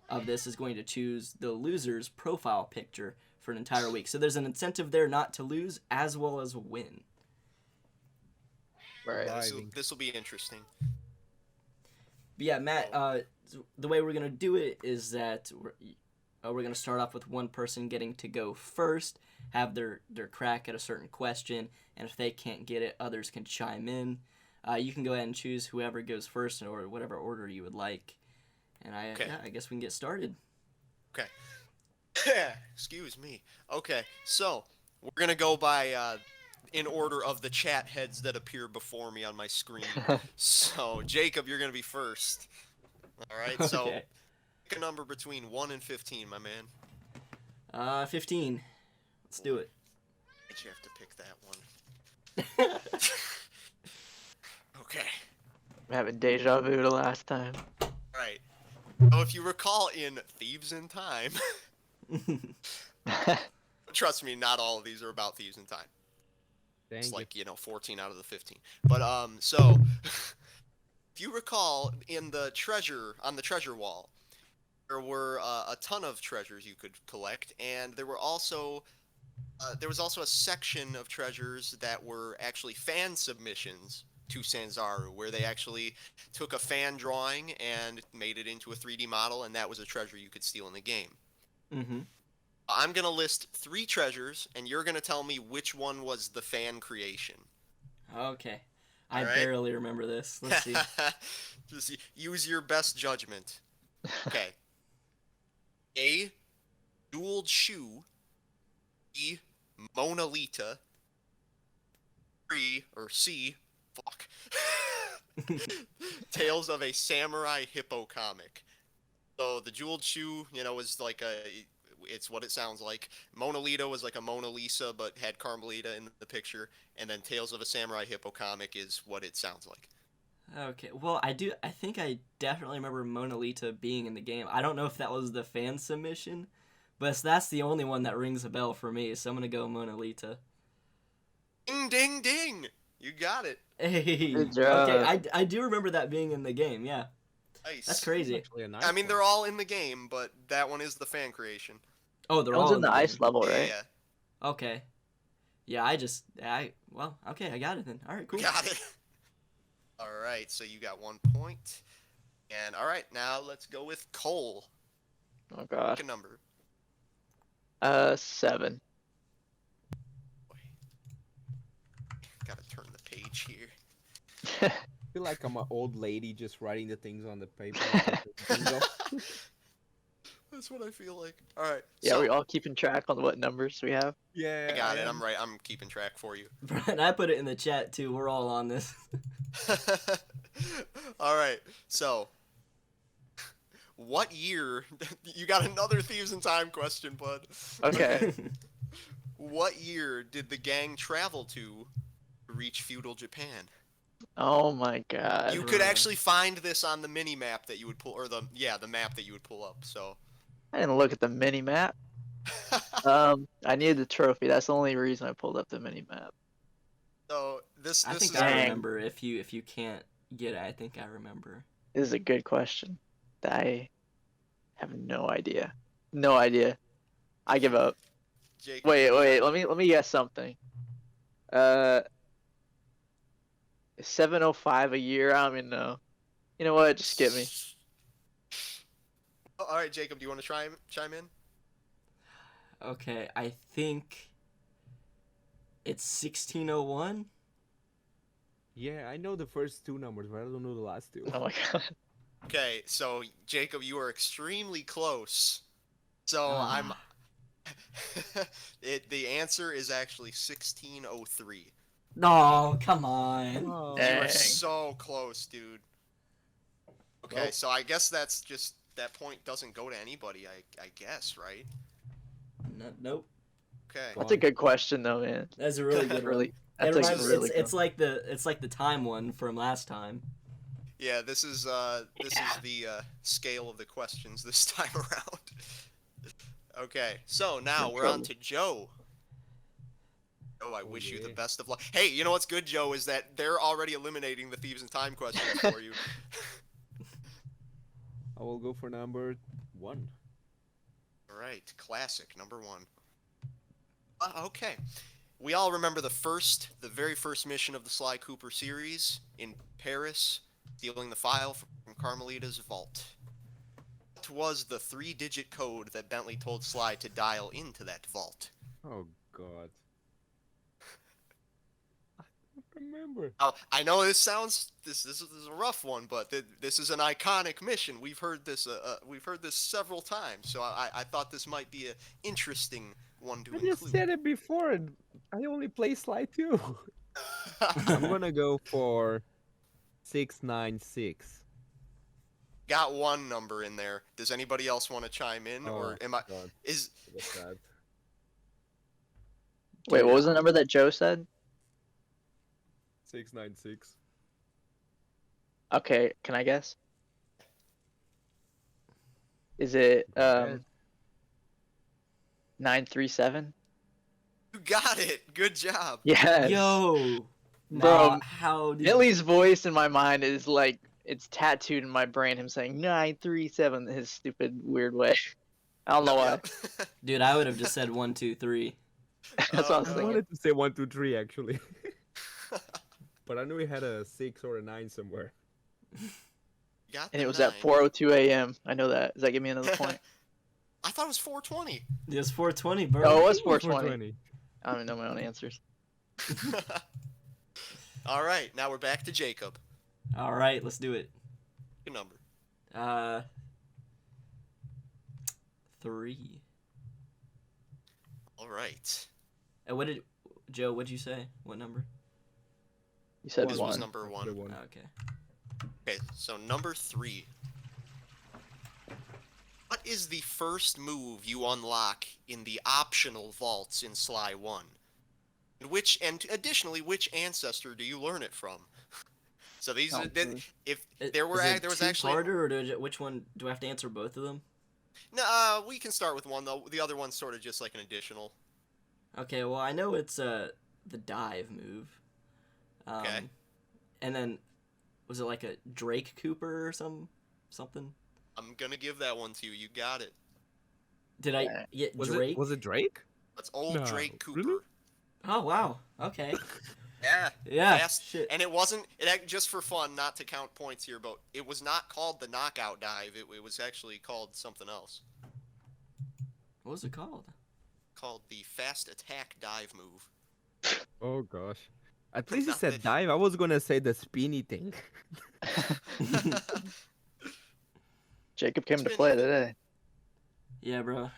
of this is going to choose the loser's profile picture for an entire week. So there's an incentive there not to lose as well as win. Right. Surviving. This will be interesting. But yeah, Matt, the way we're going to do it is that we're going to start off with one person getting to go first, have their crack at a certain question, and if they can't get it, others can chime in. You can go ahead and choose whoever goes first or whatever order you would like. And Okay. yeah, I guess we can get started. Okay. Excuse me. Okay, so we're gonna go by in order of the chat heads that appear before me on my screen. So Jacob, you're gonna be first. All right. So Okay. pick a number between 1 and 15, my man. 15. Let's do it. But you have to pick that one. Okay. I'm having deja vu the last time. All right. So if you recall in Thieves in Time, trust me, not all of these are about Thieves in Time. Dang It's it. like, 14 out of the 15. But so if you recall on the treasure wall, there were a ton of treasures you could collect, and there was also a section of treasures that were actually fan submissions to Sanzaru, where they actually took a fan drawing and made it into a 3D model, and that was a treasure you could steal in the game. Mm-hmm. I'm gonna list 3 treasures, and you're gonna tell me which one was the fan creation. Okay. I Alright. barely remember this. Let's see. Just use your best judgment. Okay. A. Jeweled shoe. B. Mona Lisa. C. Fuck. Tales of a Samurai Hippo comic. So the jeweled shoe, was like it's what it sounds like. Mona Lisa was like a Mona Lisa, but had Carmelita in the picture. And then Tales of a Samurai Hippo comic is what it sounds like. Okay. Well, I think I definitely remember Mona Lisa being in the game. I don't know if that was the fan submission, but that's the only one that rings a bell for me. So I'm gonna go Mona Lisa. Ding, ding, ding! You got it. Hey. Good job. Okay. I do remember that being in the game. Yeah. Nice. That's crazy. Actually a nice I mean, one. they're all in the game, but that one is the fan creation. Oh, they're That one's all in the game. ice level, right? Yeah, Okay. Yeah. Okay. I got it then. All right. Cool. got it. All right, so you got 1 point. And all right, now let's go with Cole. Oh god. Pick a number. 7. Gotta turn the page here. I feel like I'm an old lady just writing the things on the paper. That's what I feel like. All right. Yeah, so, we all keeping track on what numbers we have. Yeah, I got it. am. I'm right. I'm keeping track for you. And I put it in the chat too. We're all on this. All right. So, what year? You got another Thieves in Time question, bud. Okay. What year did the gang travel to reach feudal Japan? Oh my god. You could actually find this on the mini map that you would pull, or the map that you would pull up. So, I didn't look at the mini map. I needed the trophy. That's the only reason I pulled up the mini map. so this I think is I Dang. remember. If you can't get it, I think I remember. This is a good question. I have no idea. No idea. I give up. Jake. Wait. Let me guess something. 705 a year. I don't even know. You know what? Just skip me. Oh, all right, Jacob, do you want to chime in? Okay, I think it's 1601. Yeah, I know the first two numbers, but I don't know the last two. Oh my god. Okay, so Jacob, you are extremely close. So I'm. Ah, The answer is actually 1603. no, come on. Oh. You are Dang. so close, dude. Okay, Well- so I guess that's just that point doesn't go to anybody. I guess, right? Nope. Okay. That's a good question though, man. That's a really good one. Really, It that's like reminds, really it's like the time one from last time. Yeah, this is the scale of the questions this time around. Okay, so now in we're on trouble. to Joe. Oh, I wish you the yeah. best of luck. Hey, you know what's good, Joe, is that they're already eliminating the Thieves in Time questions for you. I will go for number 1. All right, classic number 1. Okay, we all remember the very first mission of the Sly Cooper series in Paris, stealing the file from Carmelita's vault. What was the 3-digit code that Bentley told Sly to dial into that vault? Oh god. I don't remember. I know this is a rough one, but this is an iconic mission. We've heard this several times, so I thought this might be an interesting one to I just include. said it before, and I only play Sly 2. I'm gonna go for 696. Got one number in there. Does anybody else want to chime in, or Oh, am I? God. Is What's that? Wait, what was the number that Joe said? 696. Okay, can I guess? Is it Go ahead. 937? you got it? Good job. Yes. Yo, Bro, nah, how did Billy's voice in my mind is like it's tattooed in my brain. Him saying 937 his stupid weird way. I don't know why. Yep. dude? I would have just said 1, 2, 3. That's what I was I thinking. wanted to say 1, 2, 3 actually, but I knew he had a 6 or a 9 somewhere. Got And the it was 9. at 4:02 a.m. I know that. Does that give me another point? I thought it was 420. It's 420, bro. Oh, it was I think it was 420. I don't even know my own answers. All right, now we're back to Jacob. All right, let's do it. Good number. 3. All right. And what did Joe? What'd you say? What number? You said This one. was number The 1. one. Okay. Okay, so number 3. What is the first move you unlock in the optional vaults in Sly 1? And additionally, which ancestor do you learn it from? So these Oh, are really? if Is there were it there was actually two-parter, or which one do I have to answer both of them? no, we can start with one though. The other one's sort of just like an additional. Okay, well I know it's the dive move. Okay. And then was it like a Drake Cooper or something? I'm gonna give that one to you. You got it. Did I get Was Drake? it? Was it Drake? That's old No, Drake Cooper. really? Oh wow. Okay. Yeah. Yeah. Fast. Shit. And just for fun, not to count points here, but it was not called the knockout dive. It was actually called something else. What was it called? Called the fast attack dive move. Oh gosh. At least he Not said that- dive. I was gonna say the spinny thing. Jacob came to play today. Yeah, bro. I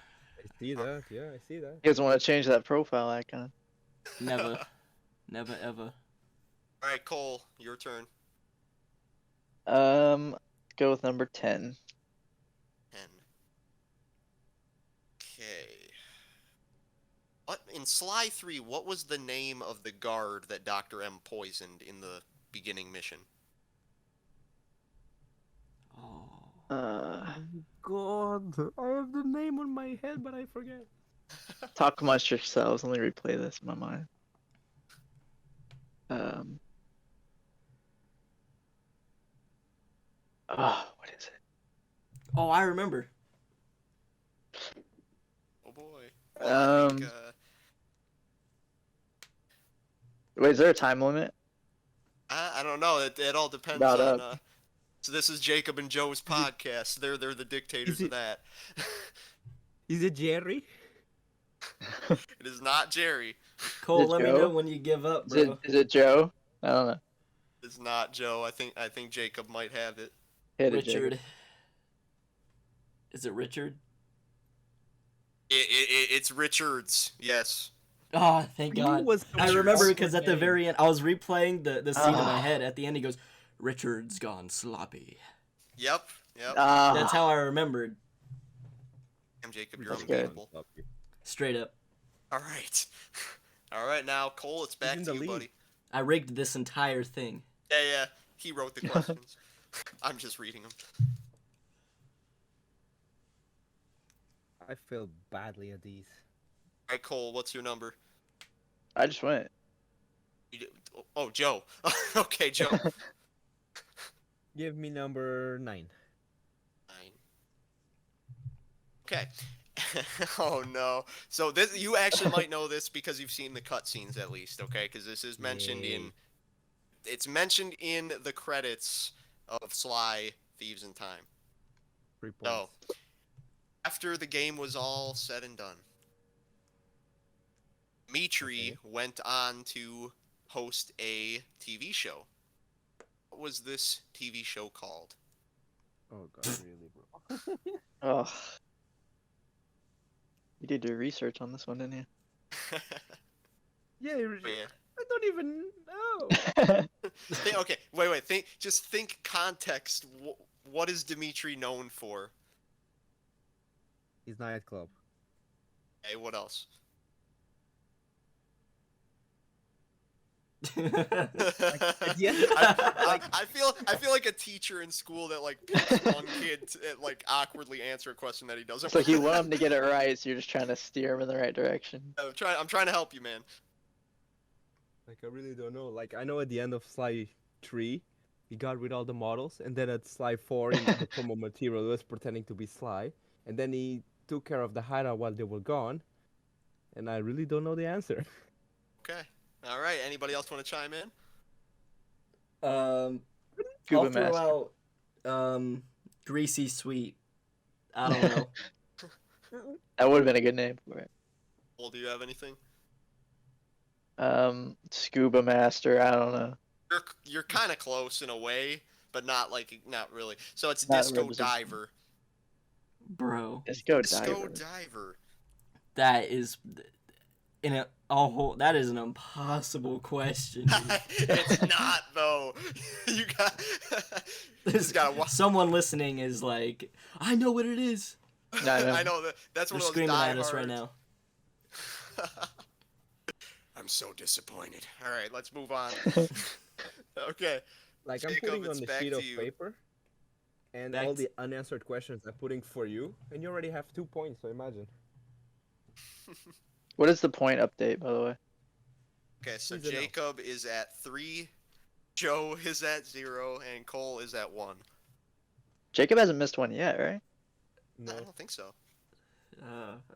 see that. Yeah, I see that. You guys want to change that profile icon? Never. Never ever. All right, Cole, your turn. Go with number 10. 10. Okay. What in Sly 3? What was the name of the guard that Dr. M poisoned in the beginning mission? Oh. God, I have the name on my head, but I forget. Talk amongst yourselves. Let me replay this in my mind. Oh, what is it? Oh, I remember. Oh boy. Well, I think, Wait, is there a time limit? I don't know. It all depends About on. up. So this is Jacob and Joe's podcast. They're the dictators of that. Is it Jerry? It is not Jerry. Cole, Is it let me Joe? know when you give up, bro. Is it Joe? I don't know. It's not Joe. I think Jacob might have it. Hit it, Jacob. Richard. Is it Richard? It's Richards. Yes. Oh, thank God. I remember because at the very end, I was replaying the scene in my head. At the end, he goes, "Richard's gone sloppy." Yep. That's how I remembered. Damn, Jacob, you're That's good. unbeatable. Straight up. All right. All right, now Cole, it's back in to the you, lead. buddy. I rigged this entire thing. Yeah. He wrote the questions. I'm just reading them. I feel badly at these. All right, Cole, what's your number? I just went. Oh, Joe. Okay, Joe. Give me number 9. 9. Okay. Oh no. So this you actually might know this because you've seen the cutscenes at least, okay? Because this is mentioned in. It's mentioned in the credits of Sly Thieves in Time. 3 points. So after the game was all said and done, Dimitri went on to host a TV show. What was this TV show called? Oh god, really, bro. Oh. You did your research on this one, didn't Yeah, Yeah. I don't even know. you? Okay, wait. Just think context. What is Dimitri known for? His nightclub. Hey, what else? Yeah. I feel like a teacher in school that like picks one kid to like awkwardly answer a question that he doesn't. It's like you want him to get it right, so you're just trying to steer him in the right direction. I'm trying to help you, man. Like, I really don't know. Like, I know at the end of Sly 3, he got rid of all the models, and then at Sly 4, in the promo material, he was pretending to be Sly, and then he took care of the hideout while they were gone, and I really don't know the answer. Okay. All right. Anybody else want to chime in? I'll Scuba throw Master. out Greasy Sweet. I don't know. That would have been a good name for it. Well, do you have anything? Scuba Master. I don't know. You're kind of close in a way, but not really. So it's Not Disco represented. Diver. Bro, Disco Disco Diver. Diver. that is that is an impossible question. dude. It's not though. You got. You just gotta. Someone listening is like, I know what it is. No, I know. I know that's They're one of those screaming at us right diehards. now. I'm so disappointed. All right, let's move on. Okay. Like, Jacob, I'm putting it's on the back sheet to of you. paper, and Back all to- the unanswered questions I'm putting for you, and you already have 2 points, so imagine. What is the point update, by the way? Okay, so He's a no. Jacob is at 3, Joe is at 0, and Cole is at 1. Jacob hasn't missed one yet, right? No. I don't think so.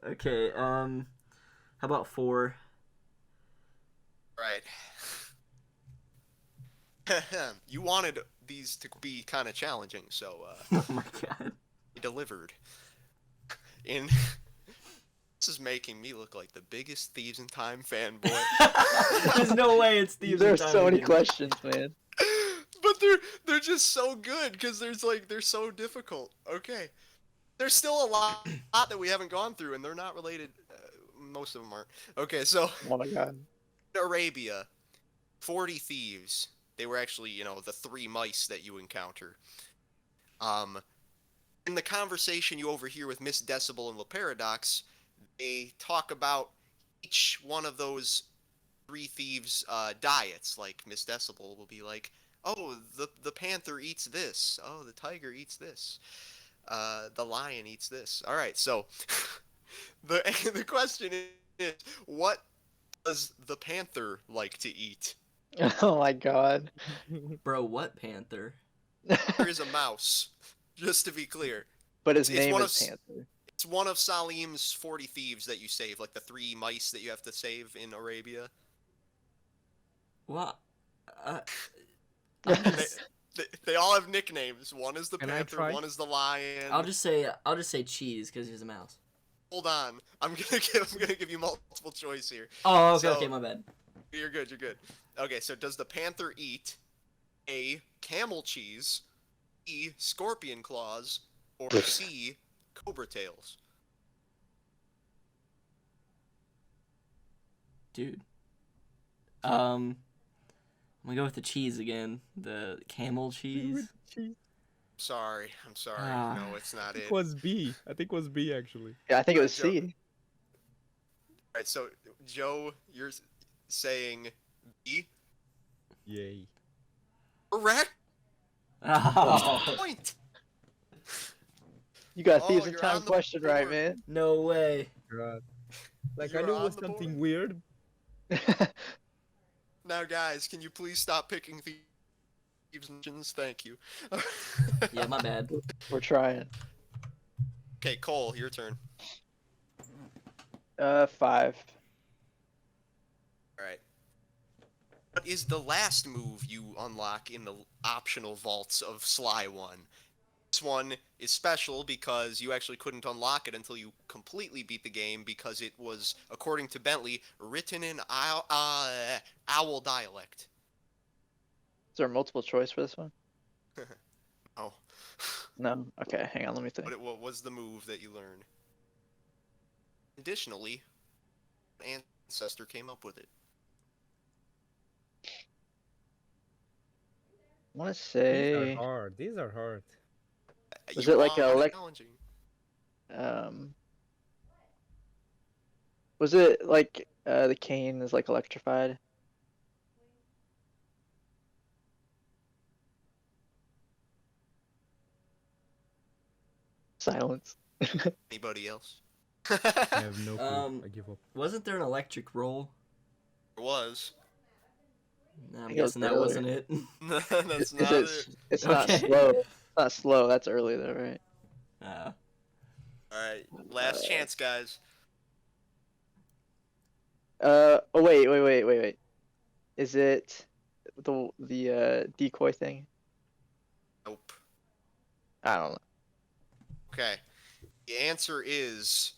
Okay. How about 4? Right. You wanted these to be kind of challenging, so Oh my God. he delivered. This is making me look like the biggest Thieves in Time fanboy. There's no way it's Thieves in There's Time so many again. questions, man. But they're just so good because they're so difficult. Okay, there's still a lot that we haven't gone through, and they're not related. Most of them aren't. Okay, so Oh my god. Arabia, 40 thieves. They were actually, the 3 mice that you encounter. In the conversation you overhear with Miss Decibel and La Paradox, they talk about each one of those 3 thieves' diets. Like Miss Decibel will be like, "Oh, the panther eats this. Oh, the tiger eats this. The lion eats this." All right, so the question is, what does the panther like to eat? Oh my god. Bro, what panther? There is a mouse, just to be clear. But his It's name one is of Panther. It's one of Salim's 40 thieves that you save, like the 3 mice that you have to save in Arabia. What? They all have nicknames. One is the Can I panther, try? one is the lion. I'll just say cheese because he's a mouse. Hold on. I'm gonna give you multiple choice here. Oh, okay, So- okay, my bad. You're good. You're good. Okay, so does the panther eat A, camel cheese, B, scorpion claws, or C, cobra tails? Dude. I'm gonna go with the cheese again. The camel cheese. Sorry, I'm sorry. Ah. No, it's not it. It was B. I think it was B actually. Yeah, I think it was Joe. C. Alright, so Joe, you're saying B? Yay. Correct Oh, point. You got Oh, thieves in you're town on the question right, board. man. no way. God. Like You I are knew it on was the something board. weird. Now, guys, can you please stop picking thieves' engines? Thank you. Yeah, my bad. We're trying. Okay, Cole, your turn. 5. All right. What is the last move you unlock in the optional vaults of Sly 1? This one is special because you actually couldn't unlock it until you completely beat the game because it was, according to Bentley, written in owl dialect. Is there a multiple choice for this one? Oh. No. Okay, hang on. Let me think. What was the move that you learned? Additionally, an ancestor came up with it. I want to These say. are hard. These are hard. Was You it like are a challenging. Was it like the cane is like electrified? Silence. Anybody else? I have no clue. I give up. Wasn't there an electric roll? There was. I'm think it was guessing that earlier. wasn't it. That's Is not it? it. It's not Okay. slow. It's not slow. That's early though, right? Alright, last chance, guys. Oh wait. Is it the decoy thing? Nope. I don't know. Okay. The answer is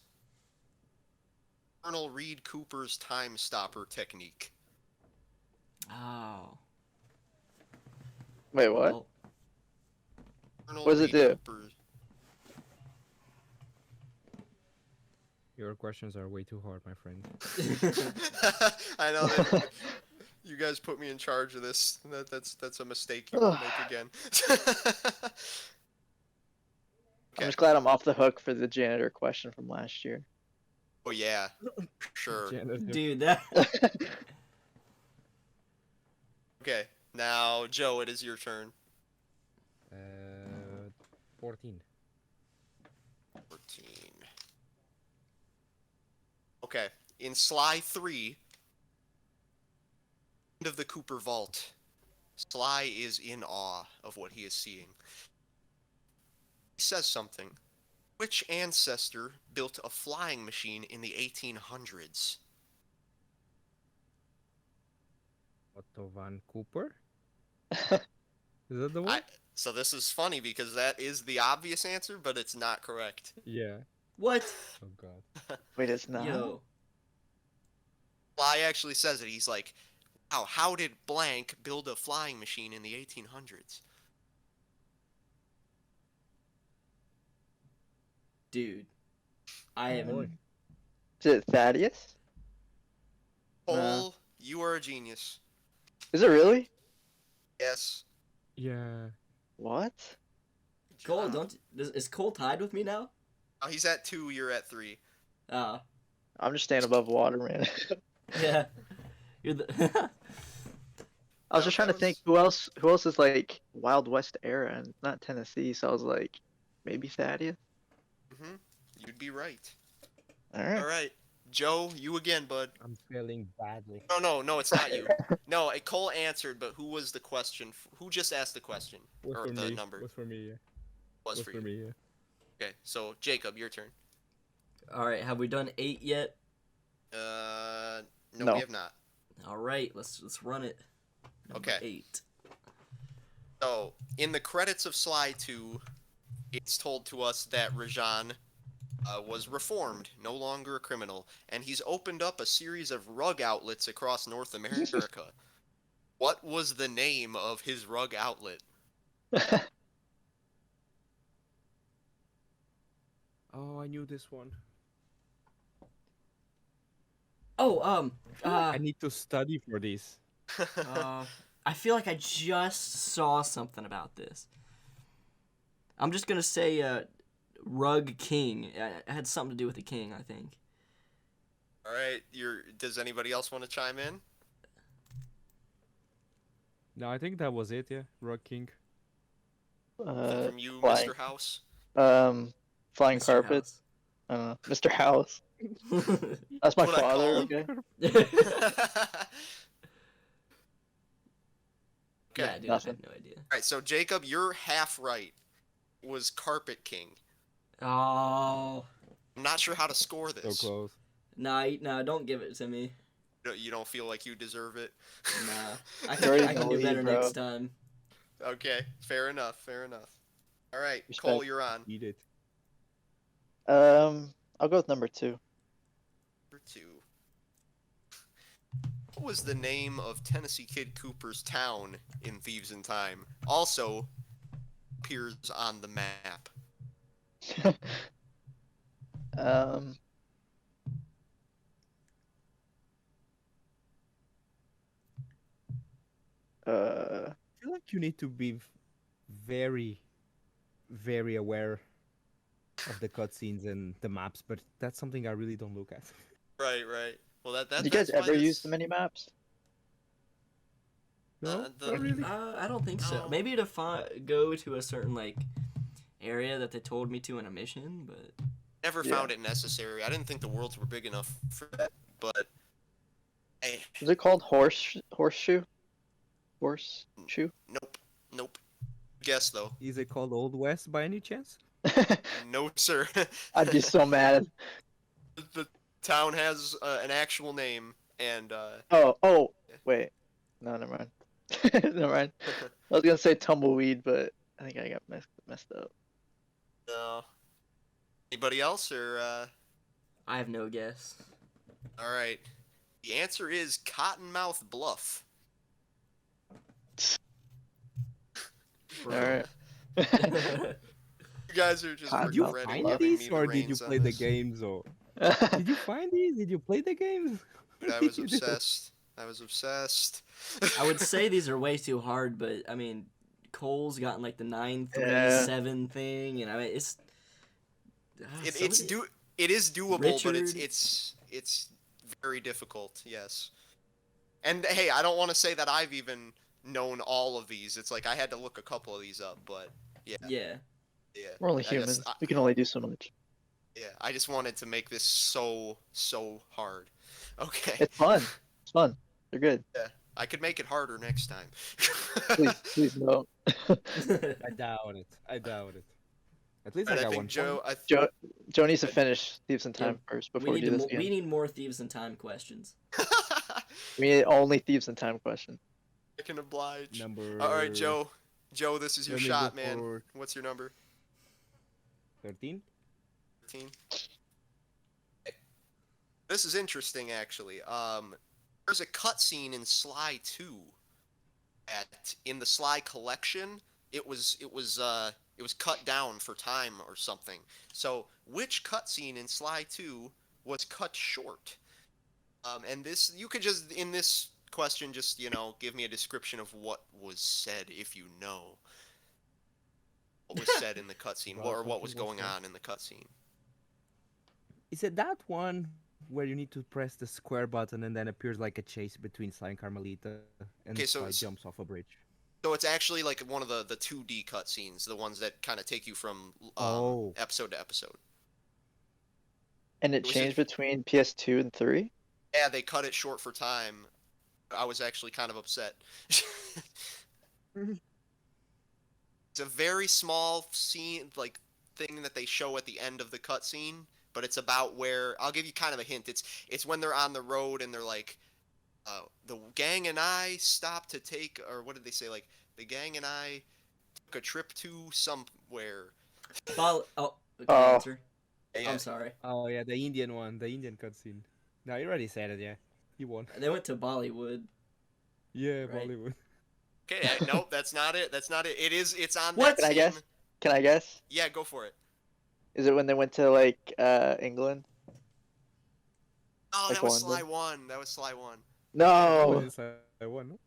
Colonel Reed Cooper's time stopper technique. Oh. Wait, what? Well, Colonel What does it do? Cooper's... Your questions are way too hard, my friend. I know that you guys put me in charge of this. That's a mistake you won't make again. I'm Okay. just glad I'm off the hook for the janitor question from last year. Oh yeah, sure. Janitor. dude, that. Okay, now Joe, it is your turn. 14. 14. Okay, in Sly 3, end of the Cooper Vault, Sly is in awe of what he is seeing. He says something. Which ancestor built a flying machine in the 1800s? Otto van Cooper? Is that the one? So this is funny because that is the obvious answer, but it's not correct. Yeah. What? Oh god. Wait, it's not. Yo. Sly actually says it. He's like, wow, how did blank build a flying machine in the 1800s? Dude. I haven't. Is it Thaddeus? Cole, you are a genius. Is it really? Yes. Yeah. What? Cole, is Cole tied with me now? Oh, he's at 2, you're at 3. Oh. I'm just staying above water, man. Yeah. You're the. I was just trying to That think who else is like Wild West era and not Tennessee, so I was like, maybe Thaddeus. You'd be right. All right. All right. Joe, you again, bud. I'm failing badly. No, it's not you. No, Cole answered, but who was the question? Who just asked the question? Was Or for the me. number? Was for me, yeah. Was for you. me, yeah. Okay, so Jacob, your turn. Alright, have we done 8 yet? No, No. we have not. Alright, let's run it. Number Okay. 8. So, in the credits of Sly 2, it's told to us that Rajan was reformed, no longer a criminal, and he's opened up a series of rug outlets across North America. What was the name of his rug outlet? Oh, I knew this one. Oh, I need to study for this. I feel like I just saw something about this. I'm just gonna say, Rug King. It had something to do with the king, I think. All right, does anybody else want to chime in? No, I think that was it. Yeah, Rock King. From you, Flying, Mr. House? flying Mr. carpet. House. Mr. House. That's my What I father. call him. Okay. Okay. Yeah, dude, I Nothing. have no idea. All right, so Jacob, you're half right. It was Carpet King. Oh, I'm not sure how to score So this. close. nah, don't give it to me. You don't feel like you deserve it? Nah, You're already I in can the do better lead, bro. next time. Okay, fair enough, fair enough. All right, Respect. Cole, you're on. Eat it. I'll go with number 2. Number 2. What was the name of Tennessee Kid Cooper's town in Thieves in Time? Also appears on the map. um, I feel like you need to be very, very aware of the cutscenes and the maps, but that's something I really don't look at. Right, right. Well, do you that's guys why ever use this- the mini maps? No, the- not really. I don't think so. No. Maybe to go to a certain like area that they told me to in a mission, but Never Yeah. found it necessary. I didn't think the worlds were big enough for that. But hey, Is it called horseshoe? Horseshoe? nope. Guess though. Is it called Old West by any chance? No, sir. I'd be so mad. The town has an actual name, and Oh, wait. No, never mind. Never mind. I was gonna say tumbleweed, but I think I got messed up. no. Anybody else, or I have no guess. all right? The answer is Cottonmouth Bluff. Alright. You guys are just Did Did you Cottonmouth regretting find Bluff. giving me these, the or did you reins on play the this. games, or did you find these? Did you play the games? Dude, I was obsessed. I was obsessed. I would say these are way too hard, but I mean, Cole's gotten like the 937 thing, and I mean it's. It is doable, but Richard. it's very difficult. Yes. And hey, I don't want to say that I've even known all of these. It's like I had to look a couple of these up, but yeah. Yeah. We're only I humans. just- We can only do so much. Yeah, I just wanted to make this so hard. Okay. It's fun. It's fun. They're good. I could make it harder next time. Please don't. I doubt it. I doubt it. At least But I I got think one. Joe. Joe needs to finish Thieves in Time first before we do this again. we need more Thieves in Time questions. We need only Thieves in Time question. I can oblige. Number. All right, Joe. Joe, this is your Let me shot, go man. for What's your number? 13. 13. This is interesting, actually. There's a cutscene in Sly 2. In the Sly collection, it was cut down for time or something. So, which cutscene in Sly 2 was cut short? And this, you could just, in this question, just, give me a description of what was said, if you know. What was said in the cutscene, Well, or what was something was going said. on in the cutscene. Is it that one where you need to press the square button and then appears like a chase between Sly and Carmelita, and Okay, so Sly it's- jumps off a bridge? So it's actually like one of the 2D cutscenes, the ones that kind of take you from Oh. episode to episode. And it Was changed it- between PS2 and 3? Yeah, they cut it short for time. I was actually kind of upset. It's a very small scene, like thing that they show at the end of the cutscene, but it's about where I'll give you kind of a hint. It's when they're on the road and they're like, the gang and I stopped to take, or what did they say? Like The gang and I took a trip to somewhere. Oh, good Oh. answer. Yeah. I'm sorry. Oh yeah, the Indian one, the Indian cutscene. No, you already said it. Yeah, you won. They went to Bollywood. Yeah, Right. Bollywood. Okay, nope, that's not it. That's not it. It's on What? that Can I same. guess? Can I guess? Yeah, go for it. Is it when they went to like England? Oh, Like that was London? Sly 1. That was Sly 1. Oh, No. yes, I won. No?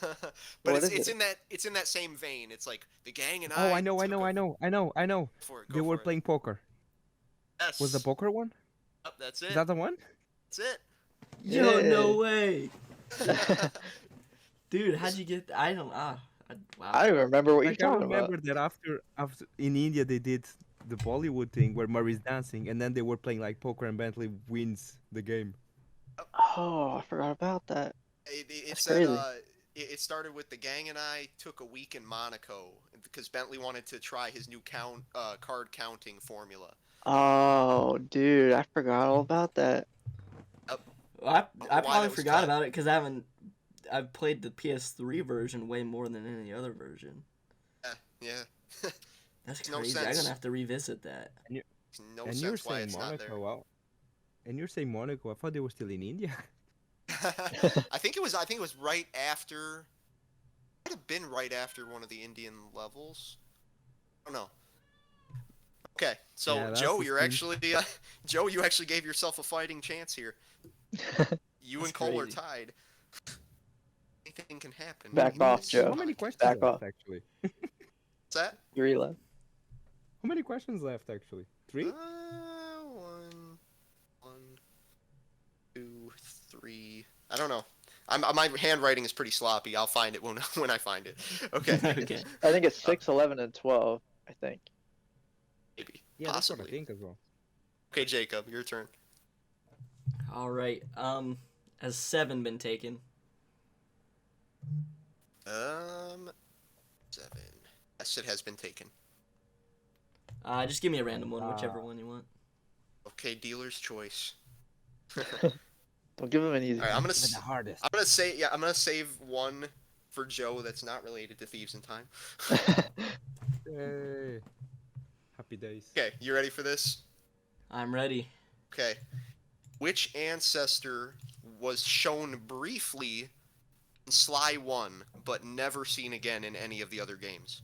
But What it's is it? it's in that same vein. It's like the gang and Oh, I I know. took a- Go Go They were for it. playing poker. Yes. Was the poker one? Yep, that's Is it. that the one? That's it. Yo, no Yeah. way. Dude, how'd you get? I don't. Wow. I don't even remember what you're Like I talking about. remember that after in India they did the Bollywood thing where Murray's dancing, and then they were playing like poker, and Bentley wins the game. Oh, I forgot about that. It That's said crazy. it started with the gang and I took a week in Monaco because Bentley wanted to try his new card counting formula. Oh, dude, I forgot all about that. I Why probably that was forgot cut. about it because I've played the PS3 version way more than any other version. Yeah. That's No crazy. I'm sense. gonna have to revisit that. No And you're sense why saying it's not there. Monaco, wow. And you're saying Monaco. I thought they were still in India. I think it was right after. Might have been right after one of the Indian levels. I don't know. Okay, so Yeah, that's Joe, the you're thing. actually Joe, you actually gave yourself a fighting chance here. You That's and Cole are crazy. tied. Anything can happen. Back in off, this Joe. How many podcast. questions Back left off. actually? What's that? 3 left. How many questions left actually? 3? One, two, three. I don't know. My handwriting is pretty sloppy. I'll find it when when I find it. Okay. Okay. I think it's 6, 11, and 12. I think. Maybe. Yeah, that's what I Possibly. think as well. Okay, Jacob, your turn. All right. Has 7 been taken? 7. Yes, it has been taken. Just give me a random one, whichever Ah. one you want. Okay, dealer's choice. Don't give him an easy. All right, I'm gonna Even the hardest. I'm gonna save one for Joe that's not related to Thieves in Time. Yay. Happy days. Okay, you ready for this? I'm ready. Okay. Which ancestor was shown briefly in Sly 1, but never seen again in any of the other games?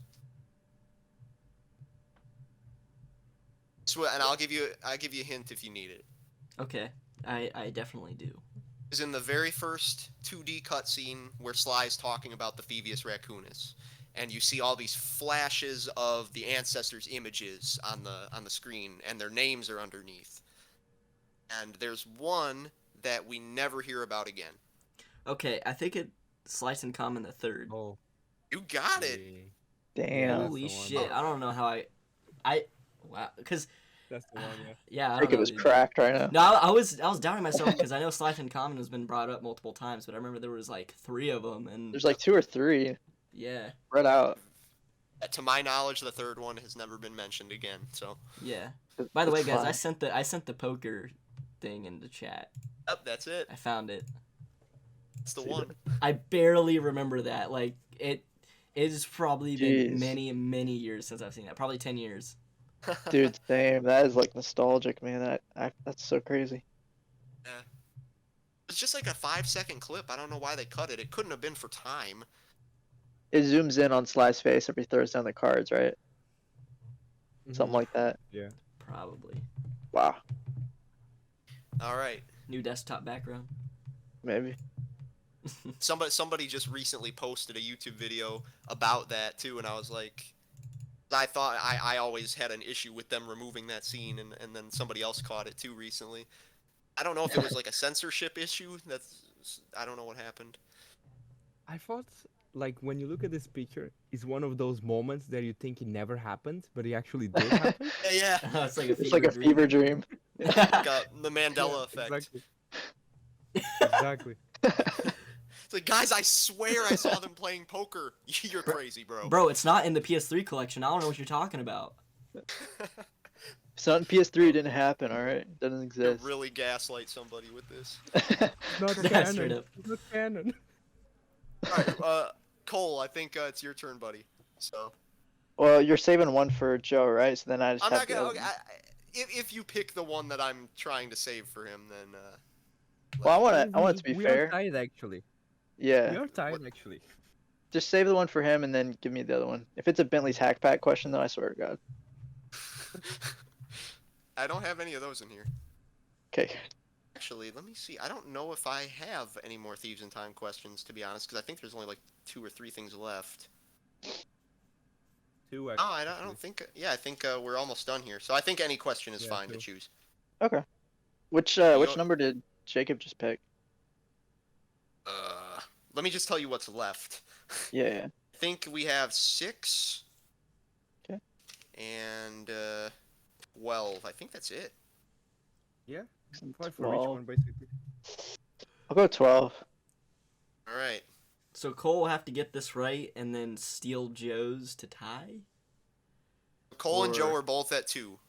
And I'll give you a hint if you need it. Okay. I definitely do. Is in the very first 2D cutscene where Sly's talking about the Phoebius Raccoonus, and you see all these flashes of the ancestors' images on the screen, and their names are underneath. And there's one that we never hear about again. Okay, I think it's Slice and Common the third. Oh. You got it. Yeah, Damn. that's Holy the one. shit! I don't know how wow, because That's the one, yeah. yeah, I don't Jacob know. is dude. cracked right now. No, I was doubting myself because I know Slice and Common has been brought up multiple times, but I remember there was like 3 of them, and There's like 2 or 3 yeah, spread out. To my knowledge, the third one has never been mentioned again. So, yeah. By the way, It's guys, fun. I sent the poker thing in the chat. yep, that's it. I found it. It's the See one. I barely remember that. Like it has probably been Jeez. many years since I've seen that. Probably 10 years. Dude, same. That is like nostalgic, man. That's so crazy. It's just like a 5-second clip. I don't know why they cut it. It couldn't have been for time. It zooms in on Sly's face every Thursday on the cards, right? Something like that. Yeah. Probably. Wow. All right. New desktop background. Maybe. Somebody just recently posted a YouTube video about that too, and I was like, I thought I always had an issue with them removing that scene, and then somebody else caught it too recently. I don't know if it was like a censorship issue. I don't know what happened. I thought, like, when you look at this picture, it's one of those moments that you think it never happened, but it actually did happen. Yeah, It's like a It's like a fever dream. like the Mandela effect. Exactly. Exactly. It's like, guys, I swear I saw them playing poker. You're crazy, bro. Bro, it's not in the PS3 collection. I don't know what you're talking about. So on PS3 it didn't happen, alright? It doesn't You exist. really gaslight somebody with this. Not Yeah, straight canon. up. Not canon. All right, Cole, I think it's your turn, buddy. So Well, you're saving one for Joe, right? So then I just I'm have not the gonna. other Okay, one. if you pick the one that I'm trying to save for him, then Well, let me know. I want it to be We are fair. tied actually. Yeah. We are tied What- actually. Just save the one for him and then give me the other one. If it's a Bentley's hack pack question, though, I swear to God. I don't have any of those in here. Okay. Actually, let me see. I don't know if I have any more Thieves in Time questions, to be honest, because I think there's only like 2 or 3 things left. Two Oh, I don't think. Yeah, I think we're almost done here. So I think any question is Yeah, fine to two. choose. Okay. Which You- number did Jacob just pick? Let me just tell you what's left. Yeah. I think we have 6. Okay. And 12. I think that's it. Yeah. Some Five for each 12. one basically. I'll go 12. All right. So Cole will have to get this right and then steal Joe's to tie. Cole and Joe Or- are both at 2.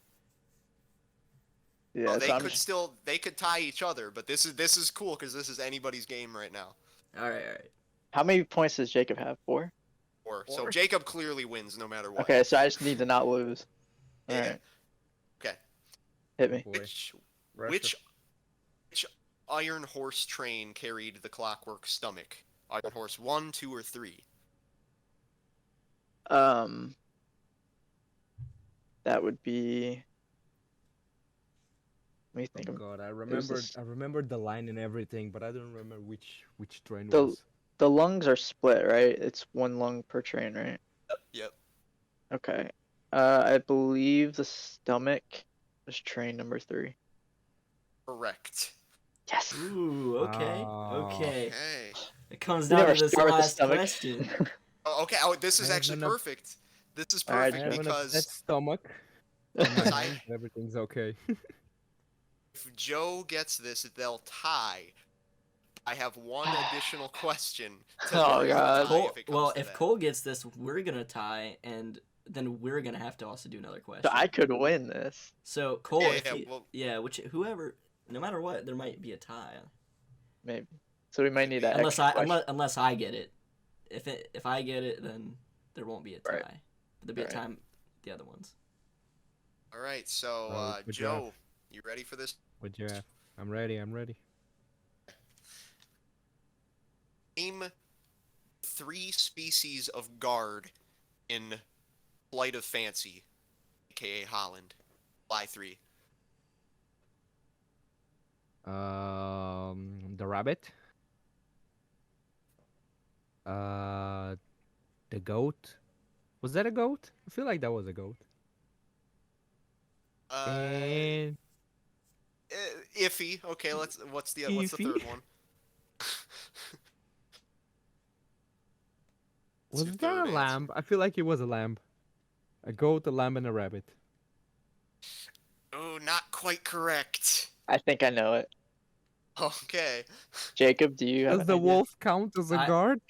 Yeah. Oh, so they I'm could just- still tie each other, but this is cool because this is anybody's game right now. All right. How many points does Jacob have? 4? So Four. Jacob clearly wins no matter what. Okay, so I just need to not lose. Yeah. Alright. Okay. Hit me. Boy. Which Russia. which Iron Horse train carried the Clockwork Stomach? Iron Horse 1, 2, or 3? That would be. Let me Oh think. god, I was this- remembered the line and everything, but I don't remember which train The- was. The lungs are split, right? It's one lung per train, right? Yep. Okay. I believe the stomach was train number 3. Correct. Yes. Ooh, okay. Oh. Okay. Okay. It comes We down never to this start with the last stomach. question. Oh, okay. Oh, this is I have actually enough- perfect. This is Alright, perfect I have an upset because stomach. Because My I- mind, everything's okay. if Joe gets this, they'll tie. I have one additional question. To Oh, narrow the God. tie Cole, if it comes well, to if that. Cole gets this, we're gonna tie, and then we're gonna have to also do another question. So I could win this. So Cole, Yeah, if yeah, you, well- yeah, whoever, no matter what, there might be a tie, Maybe. So we might need that unless extra question. unless I get it. If I get it, then there won't be a tie. Right. But there'll be a Right. time. The other ones. All right, so Good job. Joe, you ready for this? What you have? I'm ready. Name 3 species of guard in Flight of Fancy, aka Holland. Fly 3. The rabbit. The goat. Was that a goat? I feel like that was a goat. And Iffy. Okay, what's the Iffy? third one? was your that third a answer. lamb? I feel like it was a lamb. A goat, a lamb, and a rabbit. Oh, not quite correct. I think I know it. Okay. Jacob, do you have Does an the idea? wolf count as a I- guard?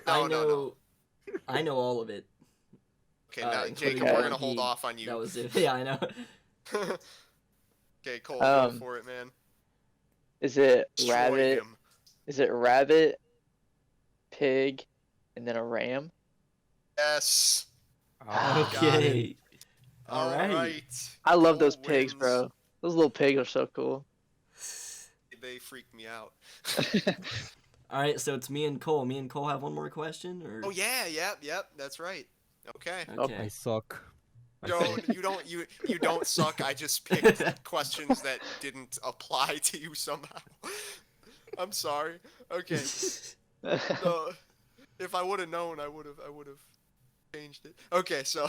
No, I no, know. I know all of it. Okay, now including Jacob, we're the gonna one hold he- off on you. That was it. Yeah, I know. Okay, Cole, go Um, for it, man. Is it Destroy rabbit? him. Is it rabbit, pig, and then a ram? Yes. Oh, got it. Okay. All Alright. right. I love Cole those pigs, wins. bro. Those little pigs are so cool. They freak me out. All right, so it's me and Cole. Me and Cole have one more question, or Oh yeah, yep, that's right. Okay. okay. I suck. I Don't suck. you don't suck. I just picked questions that didn't apply to you somehow. I'm sorry. Okay. So if I would have known, I would have changed it. Okay, so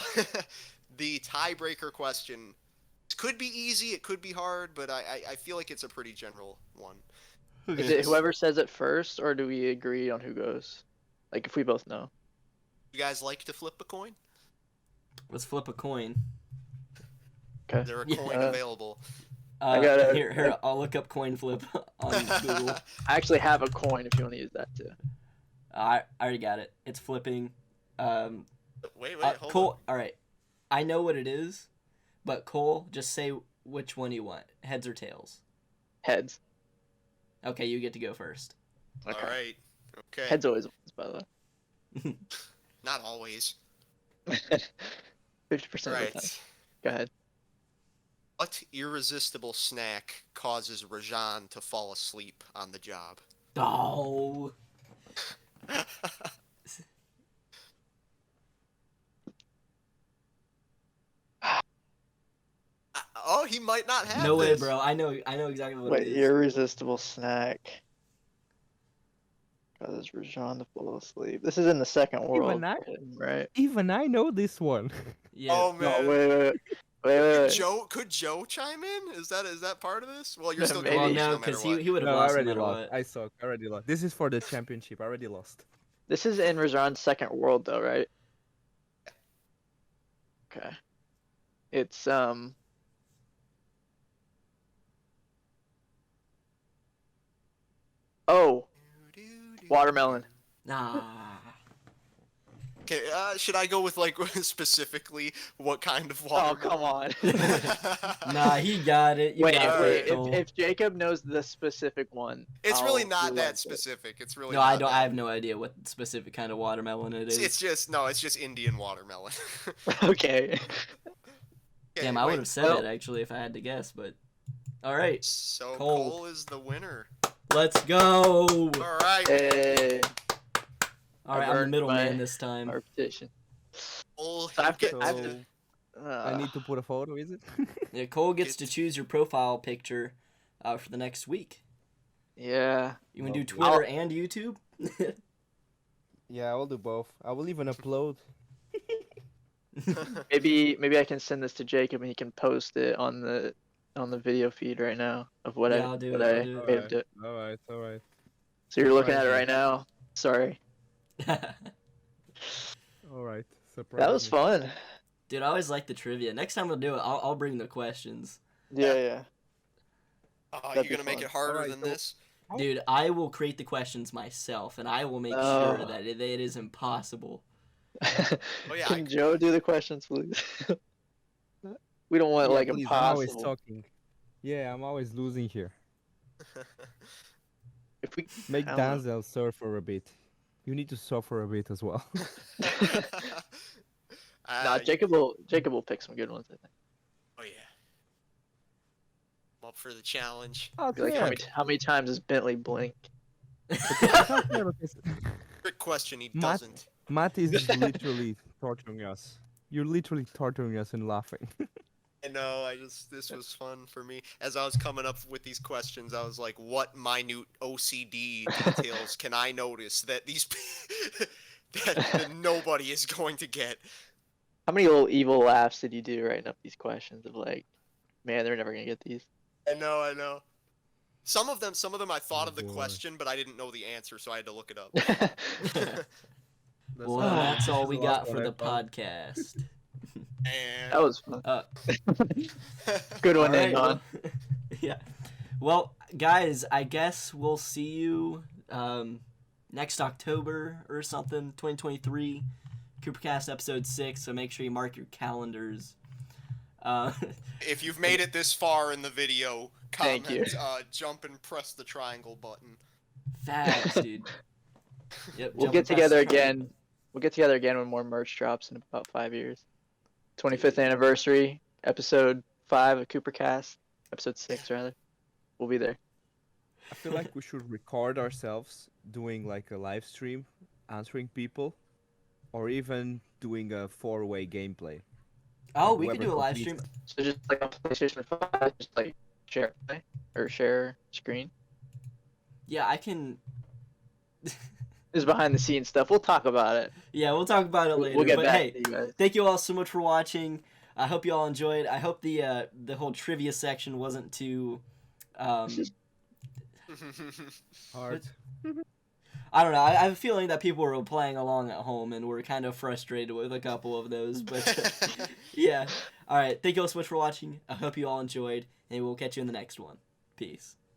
the tiebreaker question. It could be easy, it could be hard, but I feel like it's a pretty general one. Is it whoever says it first, or do we agree on who goes? Like if we both know. You guys like to flip a coin? Let's flip a coin. Okay. Is there a Yeah. coin available? gotta- Here. I'll look up coin flip on Google. I actually have a coin if you want to use that too. I already got it. It's flipping. Wait, hold Cole. on. All right. I know what it is, but Cole, just say which one you want. Heads or tails. Heads. Okay, you get to go first. Okay. All right. Okay. Heads always wins, by the way. Not always. 50% of the time. Right. Go ahead. What irresistible snack causes Rajan to fall asleep on the job? Oh. Oh, he might not have No way, this. bro. I know exactly what Wait, it is. irresistible snack causes Rajan to fall asleep. This is in the second world, right? Even I know this one. Yeah. Oh No, man. wait. Could Joe chime in? Is that part of this? Well, you're still Maybe. gonna Well, lose no, no matter because what. he would have No, I lost no already matter lost. what. I suck. I already lost. This is for the championship. I already lost. This is in Rajan's second world, though, right? Okay. It's Oh, watermelon. Nah. Okay, should I go with like specifically what kind of Oh, water? come on. Nah, he got it. You Wait, got wait, it, Cole. if Jacob knows the specific one, It's really I'll not realize that it. specific. It's really No, not I don't. that. I have no idea what specific kind of watermelon it is. It's just Indian watermelon. Okay. Damn, I wait, would have said it actually if I had to guess, but all right, So Cole. Cole is the winner. let's go. All right. Hey, All right, I've I'm the earned middleman my- this time. our petition. Cole, So I have to- you I have get to- So I need to put a photo, is it? Yeah, Cole gets to choose your profile picture for the next week. Yeah. You want to do Lovely. Twitter and YouTube? Yeah, I will do both. I will even upload. Maybe I can send this to Jacob and he can post it on the video feed right now of what Yeah, I I'll do what it, I I'll do it. made him do. All right. So you're looking at it Surprise me. right now. Sorry. All right. Surprise That was me. fun. Dude, I always like the trivia. Next time we'll do it, I'll bring the questions. Yeah. Oh, That'd you're be gonna make fun. it harder Alright, than so- this? Dude, I will create the questions myself, and I will make Oh. sure that it is impossible. Oh, yeah, Can Joe do the questions, please? We don't want Yeah, like please, I'm always impossible. talking. Yeah, I'm always losing here. If we Make I don't Denzel suffer a bit. You need to suffer a bit as well. Nah, Jacob will pick some good ones. I think. Oh yeah. I'm up for the challenge. Oh, Be like how many times has Bentley blinked? Trick question. He Matt- doesn't. Matt is literally torturing us. You're literally torturing us and laughing. I know. This was fun for me. As I was coming up with these questions, I was like, what minute OCD details can I notice that these that nobody is going to get? How many little evil laughs did you do writing up these questions of like, man, they're never gonna get these. I know. Some of them I thought Oh, of the boy. question, but I didn't know the answer, so I had to look it up. Well, all. that's all This we is got what for I the thought. podcast. And That was fun. Uh, Good one, Alright, in on. yeah. Well, guys, I guess we'll see you next October or something, 2023, Coopercast episode 6. So make sure you mark your calendars. if you've made it this far in the video, Thank you. comment, jump and press the triangle button. Facts, dude. Yep, We'll jump get and press together the triangle. again. We'll get together again when more merch drops in about 5 years. 25th anniversary, episode 5 of Coopercast, episode 6 rather. We'll be there. I feel like we should record ourselves doing like a live stream, answering people, or even doing a 4-way gameplay. Oh, Like, we could whoever do a live completes- stream. So just like on PlayStation 5, just like share play or share screen. Yeah, I can. This is behind the scenes stuff. We'll talk about it. Yeah, we'll talk about it later. We'll get but back hey, to you guys. thank you all so much for watching. I hope you all enjoyed. I hope the whole trivia section wasn't too. Hard. I don't know. I have a feeling that people were playing along at home and were kind of frustrated with a couple of those. But yeah. All right. Thank you all so much for watching. I hope you all enjoyed, and we'll catch you in the next one. Peace.